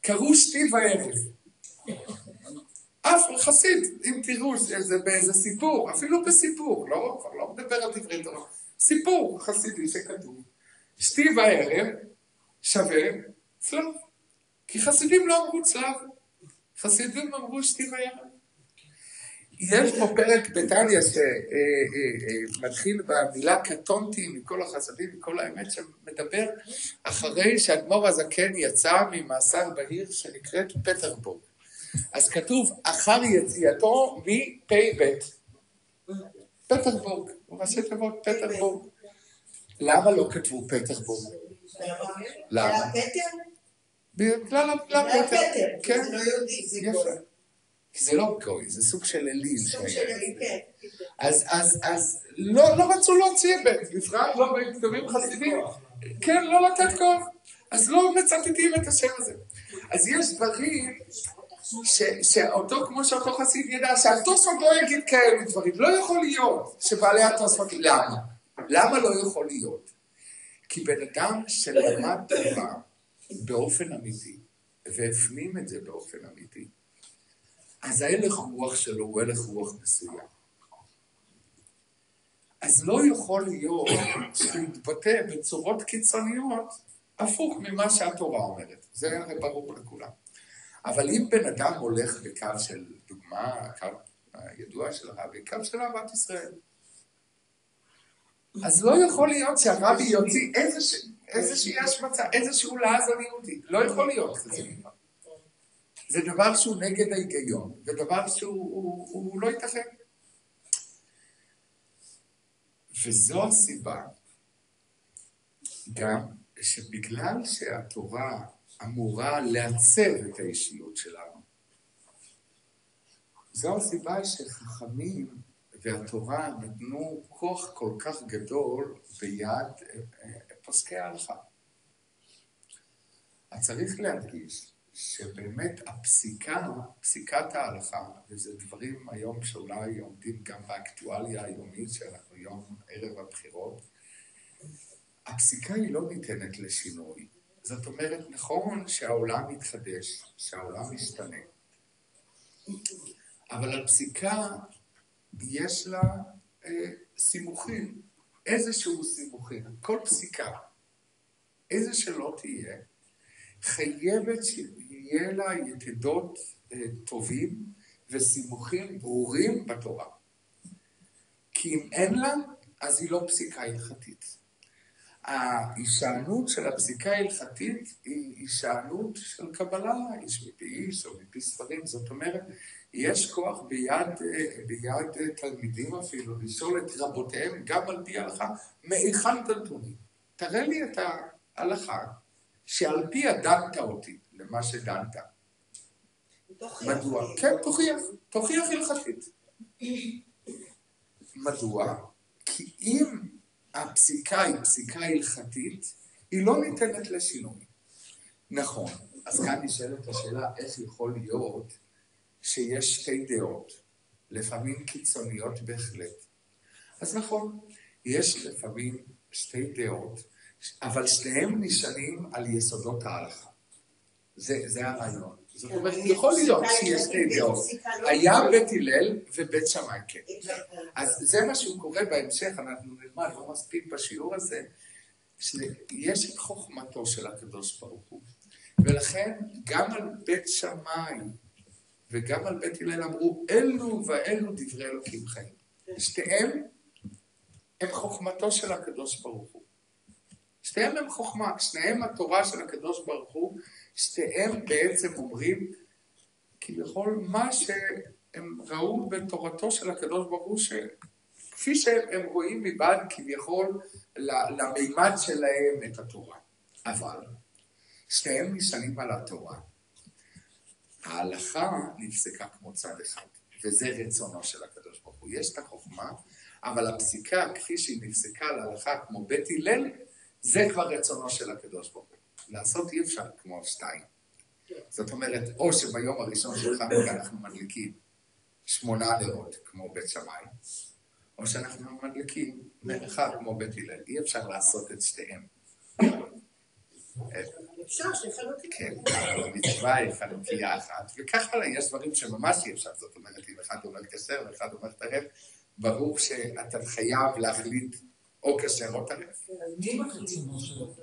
קראו שתי וערב. אף חסיד, אם תראו, זה באיזה סיפור, אפילו בסיפור, לא מדבר על דברי תורה, סיפור חסידי שכתוב, שתי וערב שווה צלב, כי חסידים לא אמרו צלב, חסידים אמרו שתי וערב. יש פה פרק בתניא שמתחיל במילה קטונתי מכל החסדים, מכל האמת, שמדבר אחרי שהאדמו"ר הזקן יצא ממאסר בעיר שנקראת פטרבורג. אז כתוב אחר יציאתו מפ"ב. פטרבורג, הוא ראשי תיבות פטרבורג. למה לא כתבו פטרבורג? למה? בגלל הפטר. כן, זה לא יהודי, זה יפה. כי זה לא גוי, זה סוג של אליל. סוג של אליל, כן. אז לא רצו להוציא בפרט, לא בכתובים חסידים. כן, לא לתת כוח. אז לא מצטטים את השם הזה. אז יש דברים שאותו, כמו שאותו חסיד ידע, שהתוספות לא יגיד כאלו דברים. לא יכול להיות שבעלי התוספות, למה? למה לא יכול להיות? כי בן אדם שלמד תורה באופן אמיתי, והפנים את זה באופן אמיתי, אז ההלך רוח שלו הוא הלך רוח מסוים. אז לא יכול להיות שיתבטא בצורות קיצוניות הפוך ממה שהתורה אומרת. זה הרי ברור לכולם. אבל אם בן אדם הולך בקו של דוגמה, הקו הידוע של הרבי, קו של אהבת ישראל, אז לא יכול להיות שהרבי יוציא איזושהי השמצה, איזשהו לעז על יהודי. לא יכול להיות כזה דבר. זה דבר שהוא נגד ההיגיון, ודבר שהוא לא ייתכן. וזו הסיבה גם שבגלל שהתורה אמורה לעצב את האישיות שלנו, זו הסיבה שחכמים והתורה נתנו כוח כל כך גדול ביד פוסקי ההלכה. אז צריך להדגיש שבאמת פסיקת ההלכה, וזה דברים היום שאולי עומדים גם באקטואליה היומית, שאנחנו יום ערב הבחירות, הפסיקה היא לא ניתנת לשינוי. זאת אומרת, נכון שהעולם מתחדש, שהעולם משתנה, אבל הפסיקה יש לה סימוכים, איזשהו סימוכים, כל פסיקה, איזה שלא תהיה, חייבת שיהיה לה יתדות טובים וסימוכים ברורים בתורה. כי אם אין לה, אז היא לא פסיקה הלכתית. ההישענות של הפסיקה ההלכתית היא הישענות של קבלה, איש מפי איש או מפי ספרים, זאת אומרת, יש כוח ביד תלמידים אפילו, לשאול את רבותיהם גם על פי ההלכה, מהיכן תלתוני? תראה לי את ההלכה שעל פי דנת אותי למה שדנת. מדוע? כן, תוכיח הלכתית. מדוע? כי אם הפסיקה היא פסיקה הלכתית, היא לא ניתנת לשינוי. נכון, אז כאן נשאלת השאלה איך יכול להיות שיש שתי דעות, לפעמים קיצוניות בהחלט. אז נכון, יש לפעמים שתי דעות, אבל שניהם נשענים על יסודות ההלכה. זה הרעיון. זאת אומרת, יכול להיות שיש שתי דעות. היה בית הלל ובית שמאי כן. אז זה מה שהוא קורא בהמשך, אנחנו נלמד, לא מספיק בשיעור הזה, שיש את חוכמתו של הקדוש ברוך הוא. ולכן גם על בית שמאי וגם על בית הלל אמרו, אלו ואלו דברי אלוקים חיים. שתיהם הם חוכמתו של הקדוש ברוך הוא. שתיהם הם חוכמה, שניהם התורה של הקדוש ברוך הוא, שתיהם בעצם אומרים, כביכול מה שהם ראו בתורתו של הקדוש ברוך הוא, כפי שהם רואים מבעד כביכול למימד שלהם את התורה. אבל שתיהם נשענים על התורה. ההלכה נפסקה כמו צד אחד, וזה רצונו של הקדוש ברוך הוא. יש את החוכמה, אבל הפסיקה כפי שהיא נפסקה להלכה כמו בית הלל, זה כבר רצונו של הקדוש ברוך הוא. לעשות אי אפשר כמו שתיים. זאת אומרת, או שביום הראשון של חנוכה אנחנו מדליקים 8 נרות כמו בית שמאי, או שאנחנו מדליקים נר אחד כמו בית הלל. אי אפשר לעשות את שתיהם. אפשר שחלותי. כן, המצווה היא חלוקיה אחת, וככה יש דברים שממש אי אפשר. זאת אומרת, אם אחד אומר כשר ואחד אומר טרף, ברור שאתה חייב להחליט או כשר או טרף. מי מחליטים משהו?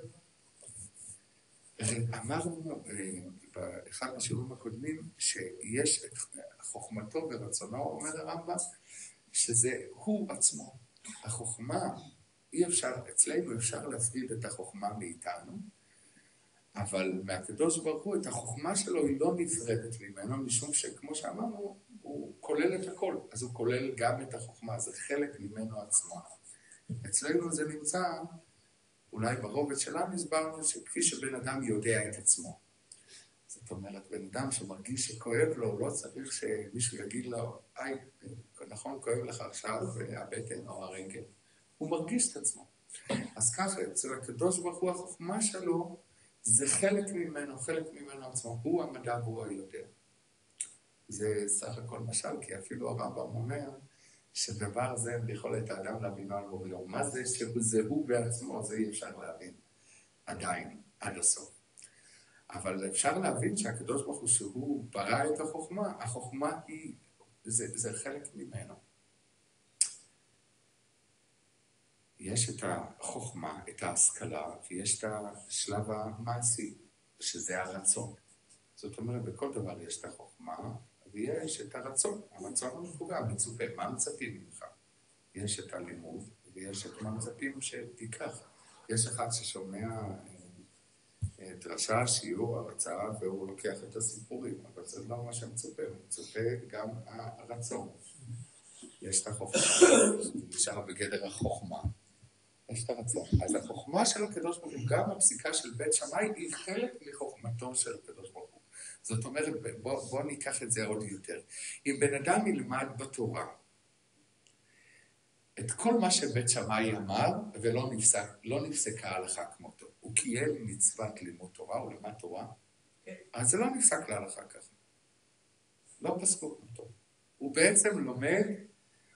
אמרנו באחד מהשיעורים הקודמים שיש את חוכמתו ורצונו, אומר הרמב"ם, שזה הוא עצמו. החוכמה, אי אפשר, אצלנו אפשר להפריד את החוכמה מאיתנו, אבל מהקדוש ברוך הוא, את החוכמה שלו היא לא נפרדת ממנו, משום שכמו שאמרנו, הוא כולל את הכל, אז הוא כולל גם את החוכמה, זה חלק ממנו עצמו. אצלנו זה נמצא, אולי ברובד שלנו הסברנו, שכפי שבן אדם יודע את עצמו. זאת אומרת, בן אדם שמרגיש שכואב לו, הוא לא צריך שמישהו יגיד לו, נכון, כואב לך עכשיו הבטן או הרגל. הוא מרגיש את עצמו. אז ככה, אצל הקדוש ברוך הוא, החוכמה שלו, זה חלק ממנו עצמו. הוא המדע והוא היותר. זה סך הכל משל, כי אפילו הרמב"ם אומר, שדבר זה ביכולת האדם להבינו על בוריו. מה זה שזה הוא בעצמו, זה אי אפשר להבין עדיין, עד הסוף. אבל אפשר להבין שהקדוש ברוך הוא שהוא ברא את החוכמה, החוכמה היא, זה חלק ממנו. יש את החוכמה, את ההשכלה, ויש את השלב המעשי, שזה הרצון. זאת אומרת, בכל דבר יש את החוכמה, ויש את הרצון. הרצון המחוגה, מצופה, מה מצפים ממך? יש את הלימוד, ויש את מה מצפים שתיקח. יש אחד ששומע דרשה, שיעור, הרצאה, והוא לוקח את הסיפורים, אבל זה לא מה שמצופה, מצופה גם הרצון. יש את החוכמה, נשאר בגדר החוכמה. יש את הרצון. אז החוכמה של הקדוש ברוך הוא, גם הפסיקה של בית שמאי, היא חלק מחוכמתו של הקדוש ברוך הוא. זאת אומרת, בוא ניקח את זה עוד יותר. אם בן אדם ילמד בתורה, את כל מה שבית שמאי אמר, ולא נפסקה ההלכה כמותו. הוא קיים מצוות לימוד תורה, הוא למד תורה, אז זה לא נפסק להלכה ככה. לא פסקו כמותו. הוא בעצם לומד,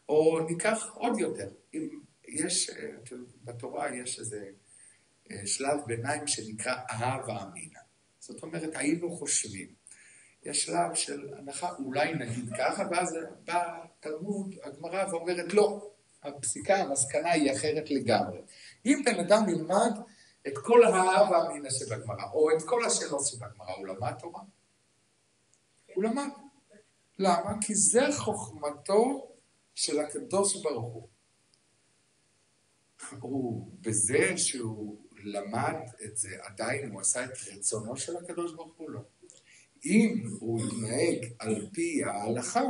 או ניקח עוד יותר. אם יש, בתורה יש איזה שלב ביניים שנקרא אהבה אמינה. זאת אומרת, היינו חושבים. יש שלב של הנחה, אולי נגיד ככה, ואז בא תלמוד, הגמרא ואומרת, לא, הפסיקה, המסקנה היא אחרת לגמרי. אם בן אדם ילמד את כל האהבה אמינה שבגמרא, או את כל השאלות שבגמרא, הוא למד תורה? הוא למד. למה? כי זה חוכמתו של הקדוש ברוך הוא. הוא בזה שהוא למד את זה, עדיין הוא עשה את רצונו של הקדוש ברוך הוא לא. אם הוא יתנהג על פי ההלכה,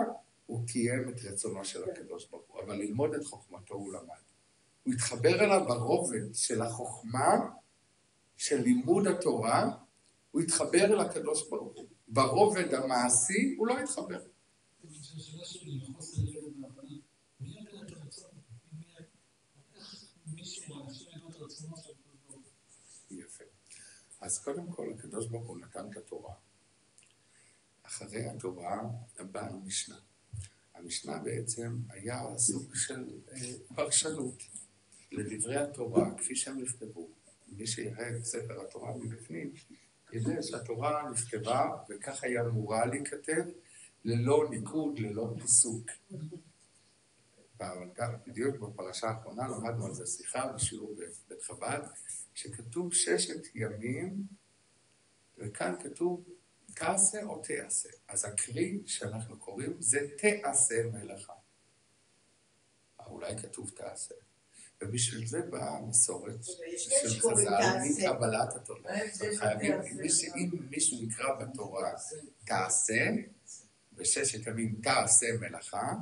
הוא קיים את רצונו של הקדוש ברוך הוא, אבל ללמוד את חוכמתו הוא למד. הוא התחבר אליו ברובד של החוכמה, של לימוד התורה, הוא התחבר אל הקדוש ברוך הוא. ברובד המעשי הוא לא התחבר. השאלה שלי, חוסר ידע והבנה, מי יודע את הרצון? מישהו, אנשים ידעו את רצונו של הקדוש ברוך הוא. יפה. אז קודם כל, הקדוש ברוך הוא נתן את התורה. אחרי התורה באה המשנה. המשנה בעצם היה סוג של פרשנות לדברי התורה, כפי שהם נכתבו. מי שיראה את ספר התורה מבפנים, ידע שהתורה נכתבה, וכך היה אמורה להיכתב, ללא ניקוד, ללא פיסוק. בדיוק בפרשה האחרונה למדנו על זה שיחה בשיעור בבית חב"ד, שכתוב 6 ימים, וכאן כתוב תעשה או תעשה. אז הקריא שאנחנו קוראים זה תעשה מלאכה. אולי כתוב תעשה. ובשביל זה באה המסורת של חז"ל מקבלת התורה. חייבים, אם מישהו יקרא בתורה תעשה, ב6 ימים תעשה מלאכה,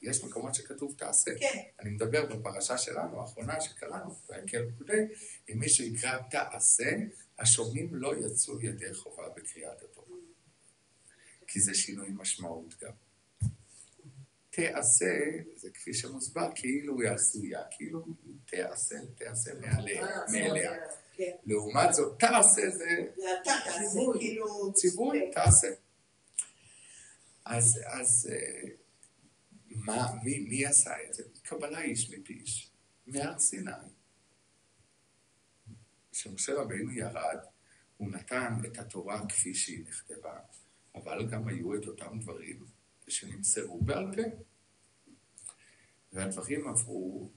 יש מקומות שכתוב תעשה. אני מדבר בפרשה שלנו, האחרונה שקראנו, והקל פקודי, אם מישהו יקרא תעשה, השומעים לא יצאו ידי חובה בקריאת התורה. כי זה שינוי משמעות גם. תעשה, זה כפי שמוסבר, כאילו היא עשויה, כאילו תעשה מעליה. לעומת זאת, תעשה זה ציווי, תעשה. אז מי עשה את זה? קבלה איש מפי איש, מהר סיני. כשמשה רבינו ירד, הוא נתן את התורה כפי שהיא נכתבה, אבל גם היו את אותם דברים שנמסרו בעל פה. והדברים עברו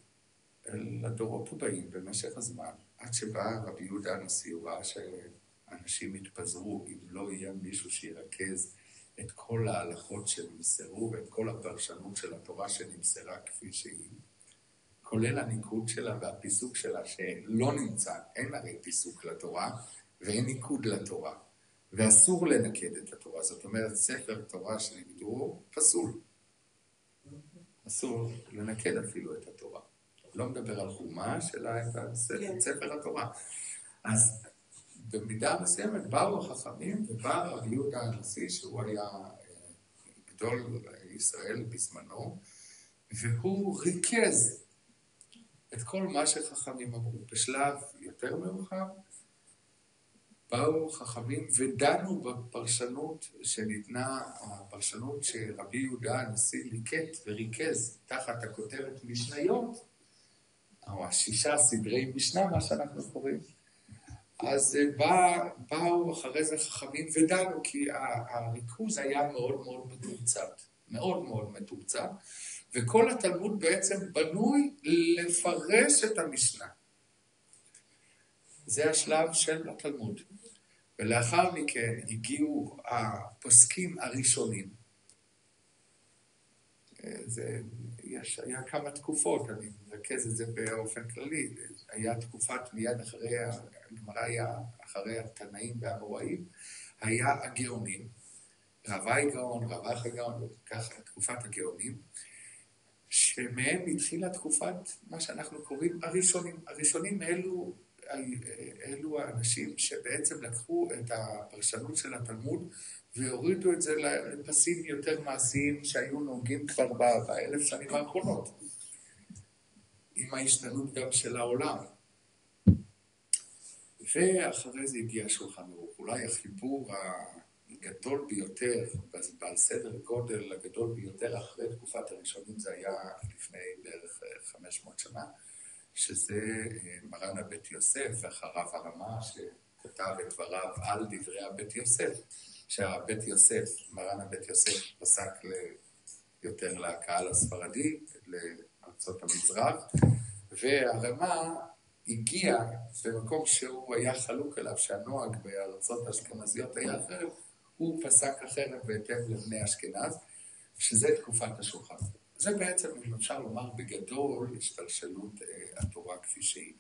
לדורות הבאים במשך הזמן, עד שבא רבי יהודה הנשיא, הוא ראה שאנשים התפזרו, אם לא יהיה מישהו שירכז את כל ההלכות שנמסרו ואת כל הפרשנות של התורה שנמסרה כפי שהיא, כולל הניקוד שלה והפיסוק שלה שלא נמצא, אין הרי פיסוק לתורה ואין ניקוד לתורה, ואסור לנקד את התורה, זאת אומרת ספר תורה שנקדו פסול, אסור לנקד אפילו את התורה, לא מדבר על חומש אלא את ספר התורה. אז במידה מסוימת באו החכמים ובא רבי יהודה הנשיא שהוא היה גדול ישראל בזמנו, והוא ריכז את כל מה שחכמים אמרו. בשלב יותר מאוחר באו חכמים ודנו בפרשנות שניתנה, הפרשנות שרבי יהודה הנשיא ליקט וריכז תחת הכותרת משניות, או 6 סדרי משנה, מה שאנחנו קוראים. אז באו אחרי זה חכמים ודנו, כי הריכוז היה מאוד מאוד מתומצת, מאוד מאוד מתומצת, וכל התלמוד בעצם בנוי לפרש את המשנה. זה השלב של התלמוד. ולאחר מכן הגיעו הפוסקים הראשונים. היה כמה תקופות, אני מרכז את זה באופן כללי. היה תקופת מיד אחרי, הגמרא היה אחרי התנאים והאמוראים, היה הגאונים. רבי גאון, רבך גאון, וככה תקופת הגאונים, שמהם התחילה תקופת מה שאנחנו קוראים הראשונים. הראשונים אלו האנשים שבעצם לקחו את הפרשנות של התלמוד והורידו את זה לפסים יותר מעשיים שהיו נהוגים כבר ב1000 שנים האחרונות, עם ההשתנות גם של העולם. ואחרי זה הגיע שולחן ערוך. אולי החיבור הגדול ביותר, בעל סדר גודל הגדול ביותר אחרי תקופת הראשונים, זה היה לפני בערך 500 שנה, שזה מרן הבית יוסף ואחריו הרמה שכתב את דבריו על דברי הבית יוסף, שהבית יוסף, מרן הבית יוסף פסק יותר לקהל הספרדי, לארצות המזרח, והרמה הגיע במקום שהוא היה חלוק אליו, שהנוהג בארצות האשכנזיות היה אחרת, הוא פסק אחרת בהתאם לבני אשכנז, שזה תקופת השולחן. זה בעצם, אם אפשר לומר בגדול, השתלשלות התורה כפי שהיא.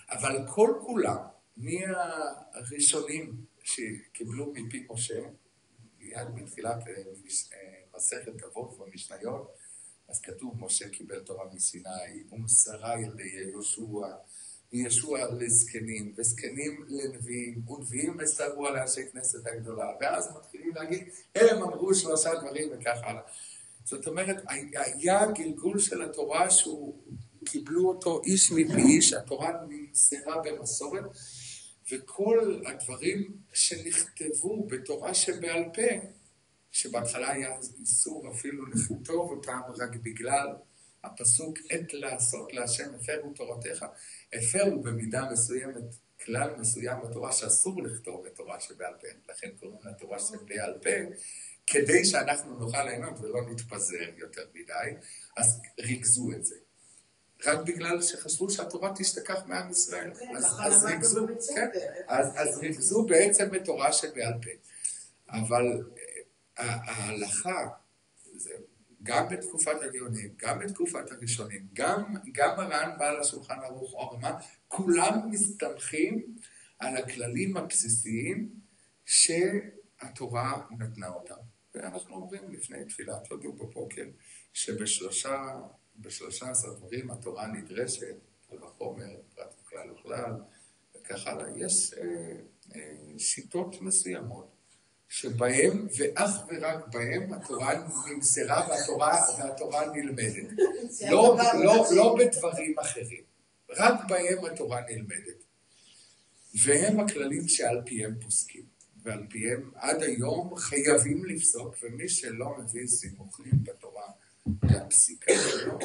אבל כל כולם, מהראשונים שקיבלו מפי משה, מיד בתחילת מסכת אבות במשניות, אז כתוב, משה קיבל תורה מסיני, ומסרה על ידי יהושע, וישוע לזקנים, וזקנים לנביאים, ונביאים מסרו על אנשי כנסת הגדולה, ואז מתחילים להגיד, הם אמרו 3 דברים וכך הלאה. זאת אומרת, היה גלגול של התורה שהוא קיבלו אותו איש מפי איש, התורה נמסרה במסורת, וכל הדברים שנכתבו בתורה שבעל פה, שבהתחלה היה איסור אפילו לכתוב אותם רק בגלל הפסוק עת לעשות להשם הפרו תורתך. הפרו במידה מסוימת, כלל מסוים בתורה שאסור לכתוב את תורה שבעל פה, לכן קוראים לתורה שבעל פה, כדי שאנחנו נוכל ליהנות ולא נתפזר יותר מדי, אז ריכזו את זה. רק בגלל שחשבו שהתורה תשתכח מעם ישראל. אז ריכזו בעצם את תורה שבעל פה. אבל ההלכה, גם בתקופת הגאונים, גם בתקופת הראשונים, גם מרן בעל השולחן ערוך אורמה, כולם מסתמכים על הכללים הבסיסיים שהתורה נתנה אותם. ואנחנו אומרים לפני תפילת הודו בבוקר, ב13 דברים התורה נדרשת, על החומר, פרט וכלל וכלל, וכך הלאה. יש שיטות מסוימות, שבהם ואך ורק בהם התורה נמסרה והתורה נלמדת. לא בדברים אחרים, רק בהם התורה נלמדת. והם הכללים שעל פיהם פוסקים, ועל פיהם עד היום חייבים לפסוק, ומי שלא מביא סימוכים בתורה לפסיקה שלו,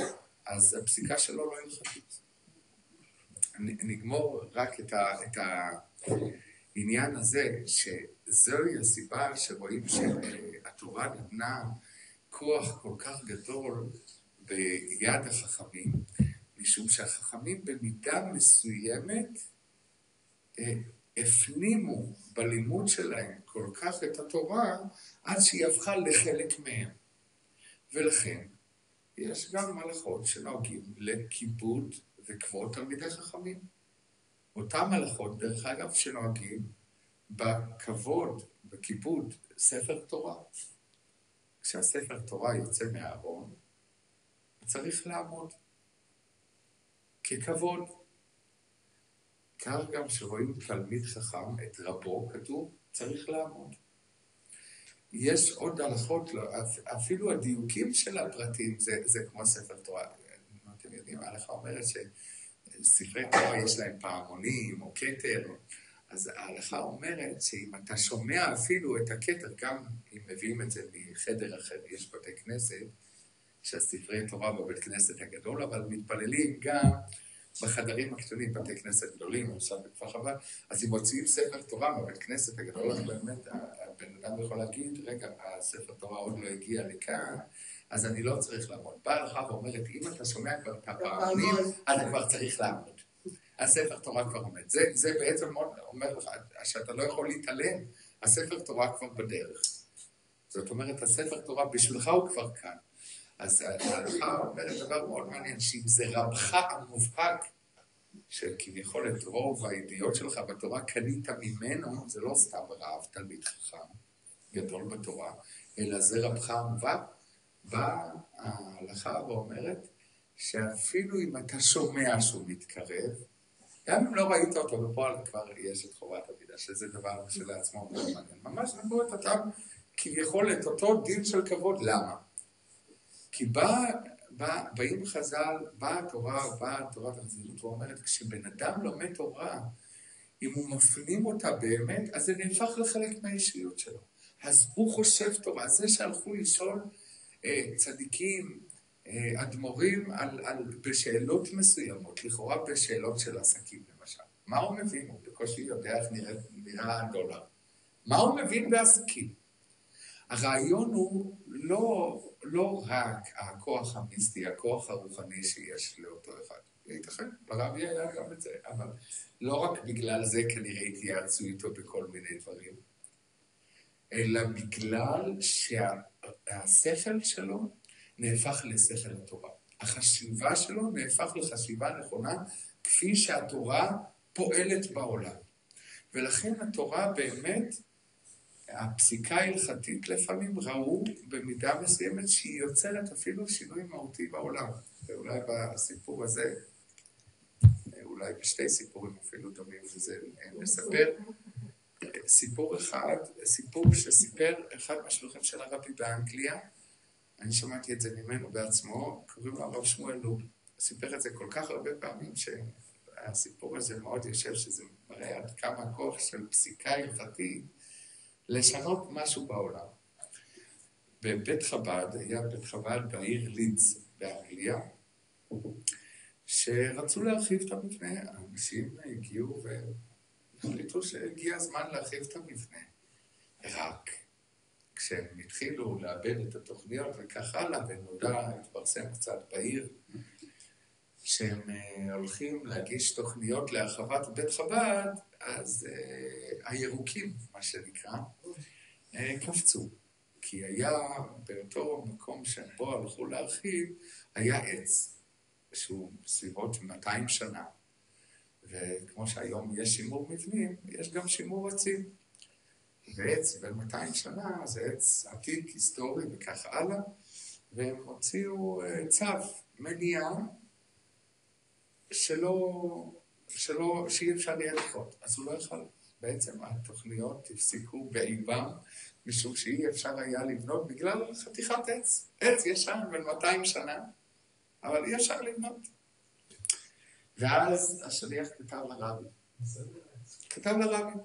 אז הפסיקה שלו לא הלכתית. נגמור רק את העניין הזה, שזוהי הסיבה שרואים שהתורה נתנה כוח כל כך גדול ביד החכמים, משום שהחכמים במידה מסוימת הפנימו בלימוד שלהם כל כך את התורה, עד שהיא הפכה לחלק מהם. ולכן יש גם הלכות שנוהגים לכיבוד וכבוד תלמידי חכמים. אותם הלכות, דרך אגב, שנוהגים בכבוד, בכיבוד, ספר תורה. כשהספר תורה יוצא מהארון, צריך לעמוד ככבוד. כך גם שרואים תלמיד חכם, את רבו, כתוב, צריך לעמוד. יש עוד הלכות, אפילו הדיוקים של הפרטים, זה כמו ספר תורה. אתם יודעים, ההלכה אומרת שספרי תורה יש להם פעמונים או כתר, אז ההלכה אומרת שאם אתה שומע אפילו את הכתר, גם אם מביאים את זה מחדר אחר, יש בתי כנסת, שהספרי תורה בבית כנסת הגדול, אבל מתפללים גם בחדרים הקטנים, בתי כנסת גדולים, עכשיו בכפר חב"ד, אז אם מוציאים ספר תורה בבית כנסת הגדול, אז באמת הבן אדם יכול להגיד, רגע, הספר תורה עוד לא הגיע לכאן, אז אני לא צריך לעמוד. באה הלכה ואומרת, אם אתה שומע כבר את הפעמונים, אתה כבר צריך לעמוד. הספר תורה כבר עומד. זה בעצם אומר לך, שאתה לא יכול להתעלם, הספר תורה כבר בדרך. זאת אומרת, הספר תורה בשבילך הוא כבר כאן. אז ההלכה אומרת דבר מאוד מעניין, שאם זה רבך המובהק, שכביכול את רוב הידיעות שלך בתורה קנית ממנו, זה לא סתם רב, תלמיד חכם, גדול בתורה, אלא זה רבך המובהק, באה ההלכה ואומרת, שאפילו אם אתה שומע שהוא מתקרב, גם אם לא ראית אותו בפועל, כבר יש את חובת המידה, שזה דבר שלעצמו מאוד מעניין. ממש נתנו את אותם, כביכול את אותו דין של כבוד, למה? כי באים חז"ל, באה תורת החסידות, ואומרת, כשבן אדם לומד תורה, אם הוא מפנים אותה באמת, אז זה נהפך לחלק מהאישיות שלו. אז הוא חושב תורה, זה שהלכו לשאול צדיקים, אדמו"רים, בשאלות מסוימות, לכאורה בשאלות של עסקים למשל. מה הוא מבין? הוא בקושי יודע איך נראה הדולר. מה הוא מבין בעסקים? הרעיון הוא לא רק הכוח המיסטי, הכוח הרוחני שיש לאותו אחד. ייתכן, ברבי היה גם את זה, אבל לא רק בגלל זה כנראה התייעצו איתו בכל מיני דברים, אלא בגלל שהשכל שלו נהפך לשכל התורה. החשיבה שלו נהפך לחשיבה נכונה, כפי שהתורה פועלת בעולם. ולכן התורה באמת, הפסיקה ההלכתית לפעמים ראו במידה מסוימת שהיא יוצרת אפילו שינוי מהותי בעולם. ואולי בסיפור הזה, אולי בשתי סיפורים אפילו דומים, וזה נספר סיפור אחד, סיפור שסיפר אחד מהשלוחים של הרבי באנגליה, אני שמעתי את זה ממנו בעצמו, קוראים לו הרב שמואל לוב. סיפר את זה כל כך הרבה פעמים שהסיפור הזה מאוד יושב, שזה מראה עד כמה כוח של פסיקה הלכתית לשנות משהו בעולם. בבית חב"ד, היה בית חב"ד בעיר לידס באנגליה, שרצו להרחיב את המבנה, האנשים הגיעו והחליטו שהגיע הזמן להרחיב את המבנה. רק כשהם התחילו לאבד את התוכניות וכך הלאה, ונודע, התפרסם קצת בעיר, שהם הולכים להגיש תוכניות להרחבת בית חב"ד, אז הירוקים, מה שנקרא, קפצו. כי היה באותו מקום שבו הלכו להרחיב, היה עץ, שהוא בסביבות 200 שנה. וכמו שהיום יש שימור מבנים, יש גם שימור עצים. ועץ בין 200 שנה, זה עץ עתיק, היסטורי וכך הלאה, והם הוציאו צו מניעה שאי אפשר יהיה לכרות. אז הוא לא יכול, בעצם התוכניות הפסיקו בעיבם, משום שאי אפשר היה לבנות בגלל חתיכת עץ. עץ ישן בין 200 שנה, אבל אי אפשר לבנות. ואז השליח כתב לרבי. כתב לרבי.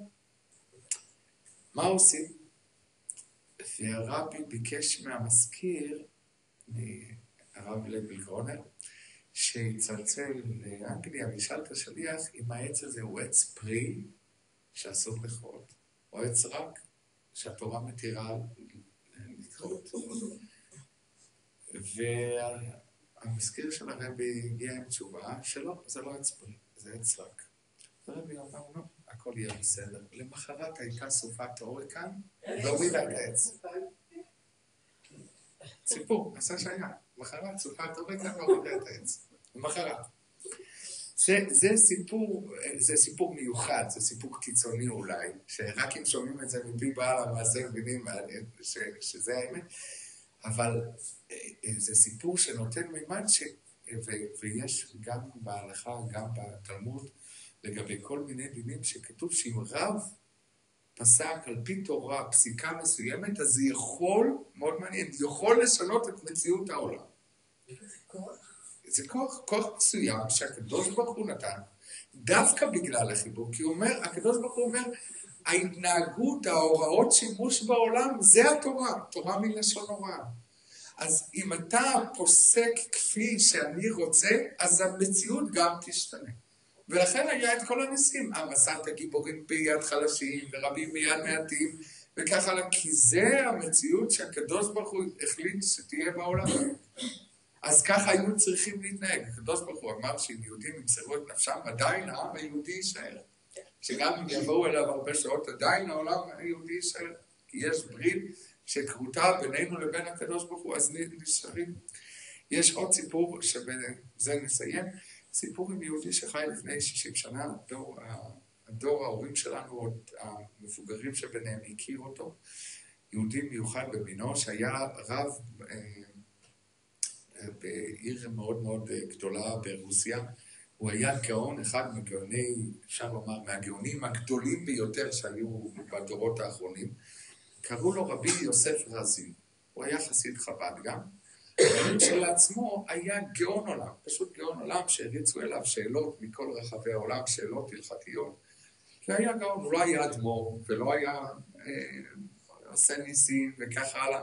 מה עושים? והרבי ביקש מהמזכיר, הרב לייבל גרונר, שיצלצל לאנגליה וישאל את השליח אם העץ הזה הוא עץ פרי שאסור לכרות, או עץ רק שהתורה מתירה לכרות. והמזכיר של הרבי הגיע עם תשובה שלא, זה לא עץ פרי, זה עץ רק. הרבי אמר, לא, הכל יהיה בסדר. למחרת הייתה סופת הוריקן, והורידה את העץ. סיפור, עשה שהיה. מחרת סופת הוריקן והורידה את העץ. למחרת. זה סיפור מיוחד, זה סיפור קיצוני אולי, שרק אם שומעים את זה מפי בעל המעשה מבינים שזה האמת, אבל זה סיפור שנותן מימד ויש גם בהלכה, גם בתלמוד, לגבי כל מיני דינים שכתוב שאם רב פסק על פי תורה פסיקה מסוימת, אז זה יכול, מאוד מעניין, יכול לשנות את מציאות העולם. זה כוח מסוים שהקדוש ברוך הוא נתן, דווקא בגלל החיבור, כי הוא אומר, הקדוש ברוך הוא אומר, ההתנהגות, ההוראות שימוש בעולם, זה התורה, תורה מלשון הוראה. אז אם אתה פוסק כפי שאני רוצה, אז המציאות גם תשתנה. ולכן היה את כל הניסים, המסעת הגיבורים ביד חלשים ורבים ביד מעטים וכך הלאה, כי זה המציאות שהקדוש ברוך הוא החליט שתהיה בעולם. אז ככה היו צריכים להתנהג. הקדוש ברוך הוא אמר שאם יהודים ימסרו את נפשם, עדיין העם היהודי יישאר. שגם אם יבואו אליו הרבה שעות, עדיין העולם היהודי יישאר. כי יש ברית שקרותה בינינו לבין הקדוש ברוך הוא, אז נשארים. יש עוד סיפור שבזה נסיים. סיפור עם יהודי שחי לפני 60 שנה, הדור ההורים שלנו, עוד המבוגרים שביניהם הכיר אותו, יהודי מיוחד במינו, שהיה רב בעיר מאוד מאוד גדולה ברוסיה, הוא היה גאון, אחד מגאוני, אפשר לומר, מהגאונים הגדולים ביותר שהיו בדורות האחרונים, קראו לו רבי יוסף רזין, הוא היה חסיד חב"ד גם, שלעצמו היה גאון עולם, פשוט גאון עולם שהריצו אליו שאלות מכל רחבי העולם, שאלות הלכתיות. והיה גאון, הוא לא היה אדמו"ר ולא היה עושה ניסים וכך הלאה.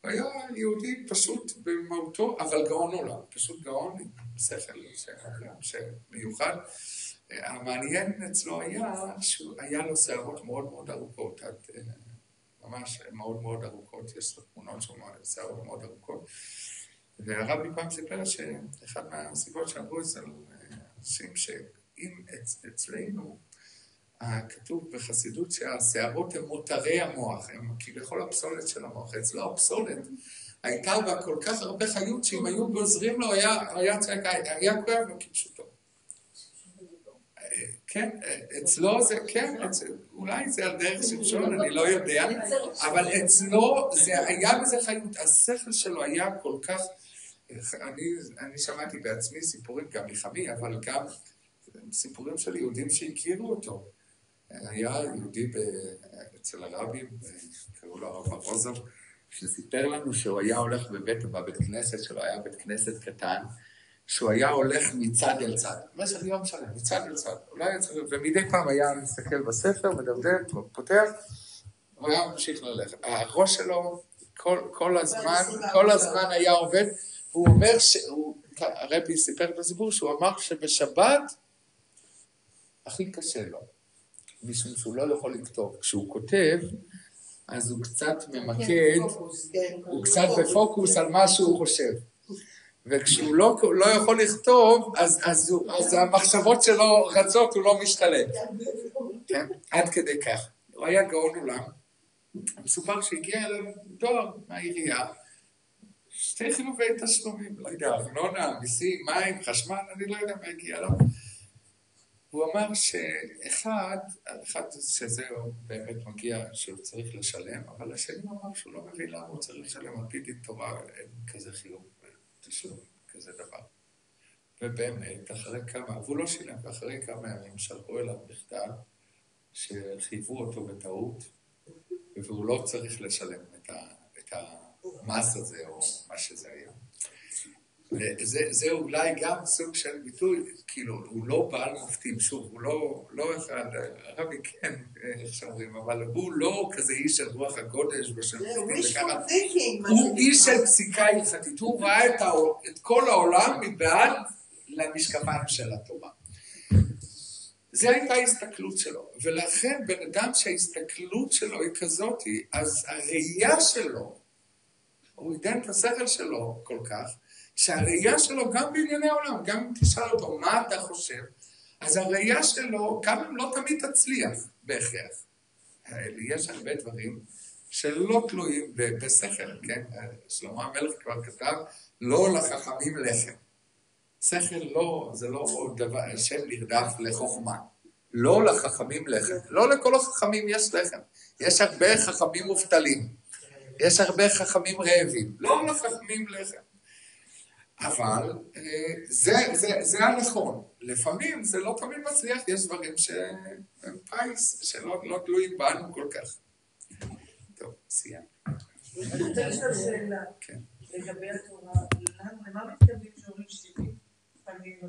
הוא היה יהודי פשוט במהותו, אבל גאון עולם, פשוט גאון עם שכל שמיוחד. המעניין אצלו היה שהיה לו שערות מאוד מאוד ארוכות, ממש מאוד מאוד ארוכות, יש תמונות של שערות מאוד ארוכות. והרבי פעם סיפר שאחד מהסיבות שאמרו אצל אנשים שאם אצלנו כתוב בחסידות שהשערות הן מותרי המוח, הם כביכול הפסולת של המוח, אצלו הפסולת הייתה בה כל כך הרבה חיות שאם היו גוזרים לו, היה כואב לו כפשוטו. כן, אצלו זה, כן, אולי זה על דרך שמשון, אני לא יודע, אבל אצלו זה היה בזה חיות, השכל שלו היה כל כך, אני שמעתי בעצמי סיפורים גם מחמי, אבל גם סיפורים של יהודים שהכירו אותו. היה יהודי אצל הרבים, קראו לו הרב ארוזוב, שסיפר לנו שהוא היה הולך בבית כנסת שלו, היה בית כנסת קטן, שהוא היה הולך מצד אל צד, במשך יום שלם, מצד אל צד, ומדי פעם היה מסתכל בספר, מדרדר, פותח, הוא היה ממשיך ללכת. הראש שלו כל הזמן היה עובד, והוא אומר, הרבי סיפר את הסיפור, שהוא אמר שבשבת הכי קשה לו, משום שהוא לא יכול לכתוב. כשהוא כותב, אז הוא קצת ממקד, הוא קצת בפוקוס על מה שהוא חושב. וכשהוא לא יכול לכתוב, אז המחשבות שלו רצות, הוא לא משתלט. כן? עד כדי כך. הוא היה גאון עולם. מסופר שהגיע אליו דואר מהעירייה, 2 חילופי תשלומים, לא יודע, ארנונה, מיסים, מים, חשמל, אני לא יודע מה הגיע אליו. הוא אמר שאחד שזהו באמת מגיע שהוא צריך לשלם, אבל השני אמר שהוא לא מבין למה הוא צריך לשלם, על פי דין תורה אין כזה חילוף תשלום, כזה דבר. ובאמת, אחרי כמה, והוא לא שילם, ואחרי כמה ימים שלחו אליו מכתב שחייבו אותו בטעות, והוא לא צריך לשלם את המס הזה או מה שזה היה. זה אולי גם סוג של ביטוי, כאילו, הוא לא בעל מופתים, שוב, הוא לא אחד, הרבי כן, איך שאומרים, אבל הוא לא כזה איש של רוח הקודש ושל מופתים וככה, הוא איש של פסיקה הלכתית, הוא ראה את כל העולם מבעד למשקפיים של התורה. זה הייתה ההסתכלות שלו, ולכן בן אדם שההסתכלות שלו היא כזאת, אז הראייה שלו, הוא עידן את השכל שלו כל כך, שהראייה שלו גם בענייני העולם, גם אם תשאל אותו מה אתה חושב, אז הראייה שלו גם אם לא תמיד תצליח בהכרח. יש הרבה דברים שלא תלויים בשכל, כן? שלמה המלך כבר כתב, לא לחכמים לחם. שכל לא, זה לא דבר, שם נרדף לחוכמה. לא לחכמים לחם. לא לכל החכמים יש לחם. יש הרבה חכמים מובטלים. יש הרבה חכמים רעבים. לא לחכמים לחם. אבל זה הנכון. לפעמים זה לא תמיד מצליח, יש דברים שהם פייס, שלא תלויים בנו כל כך. טוב, סיימת. אני רוצה לשאול שאלה. כן. לגבי התורה, למה מתכוונים שאומרים 70 פנים?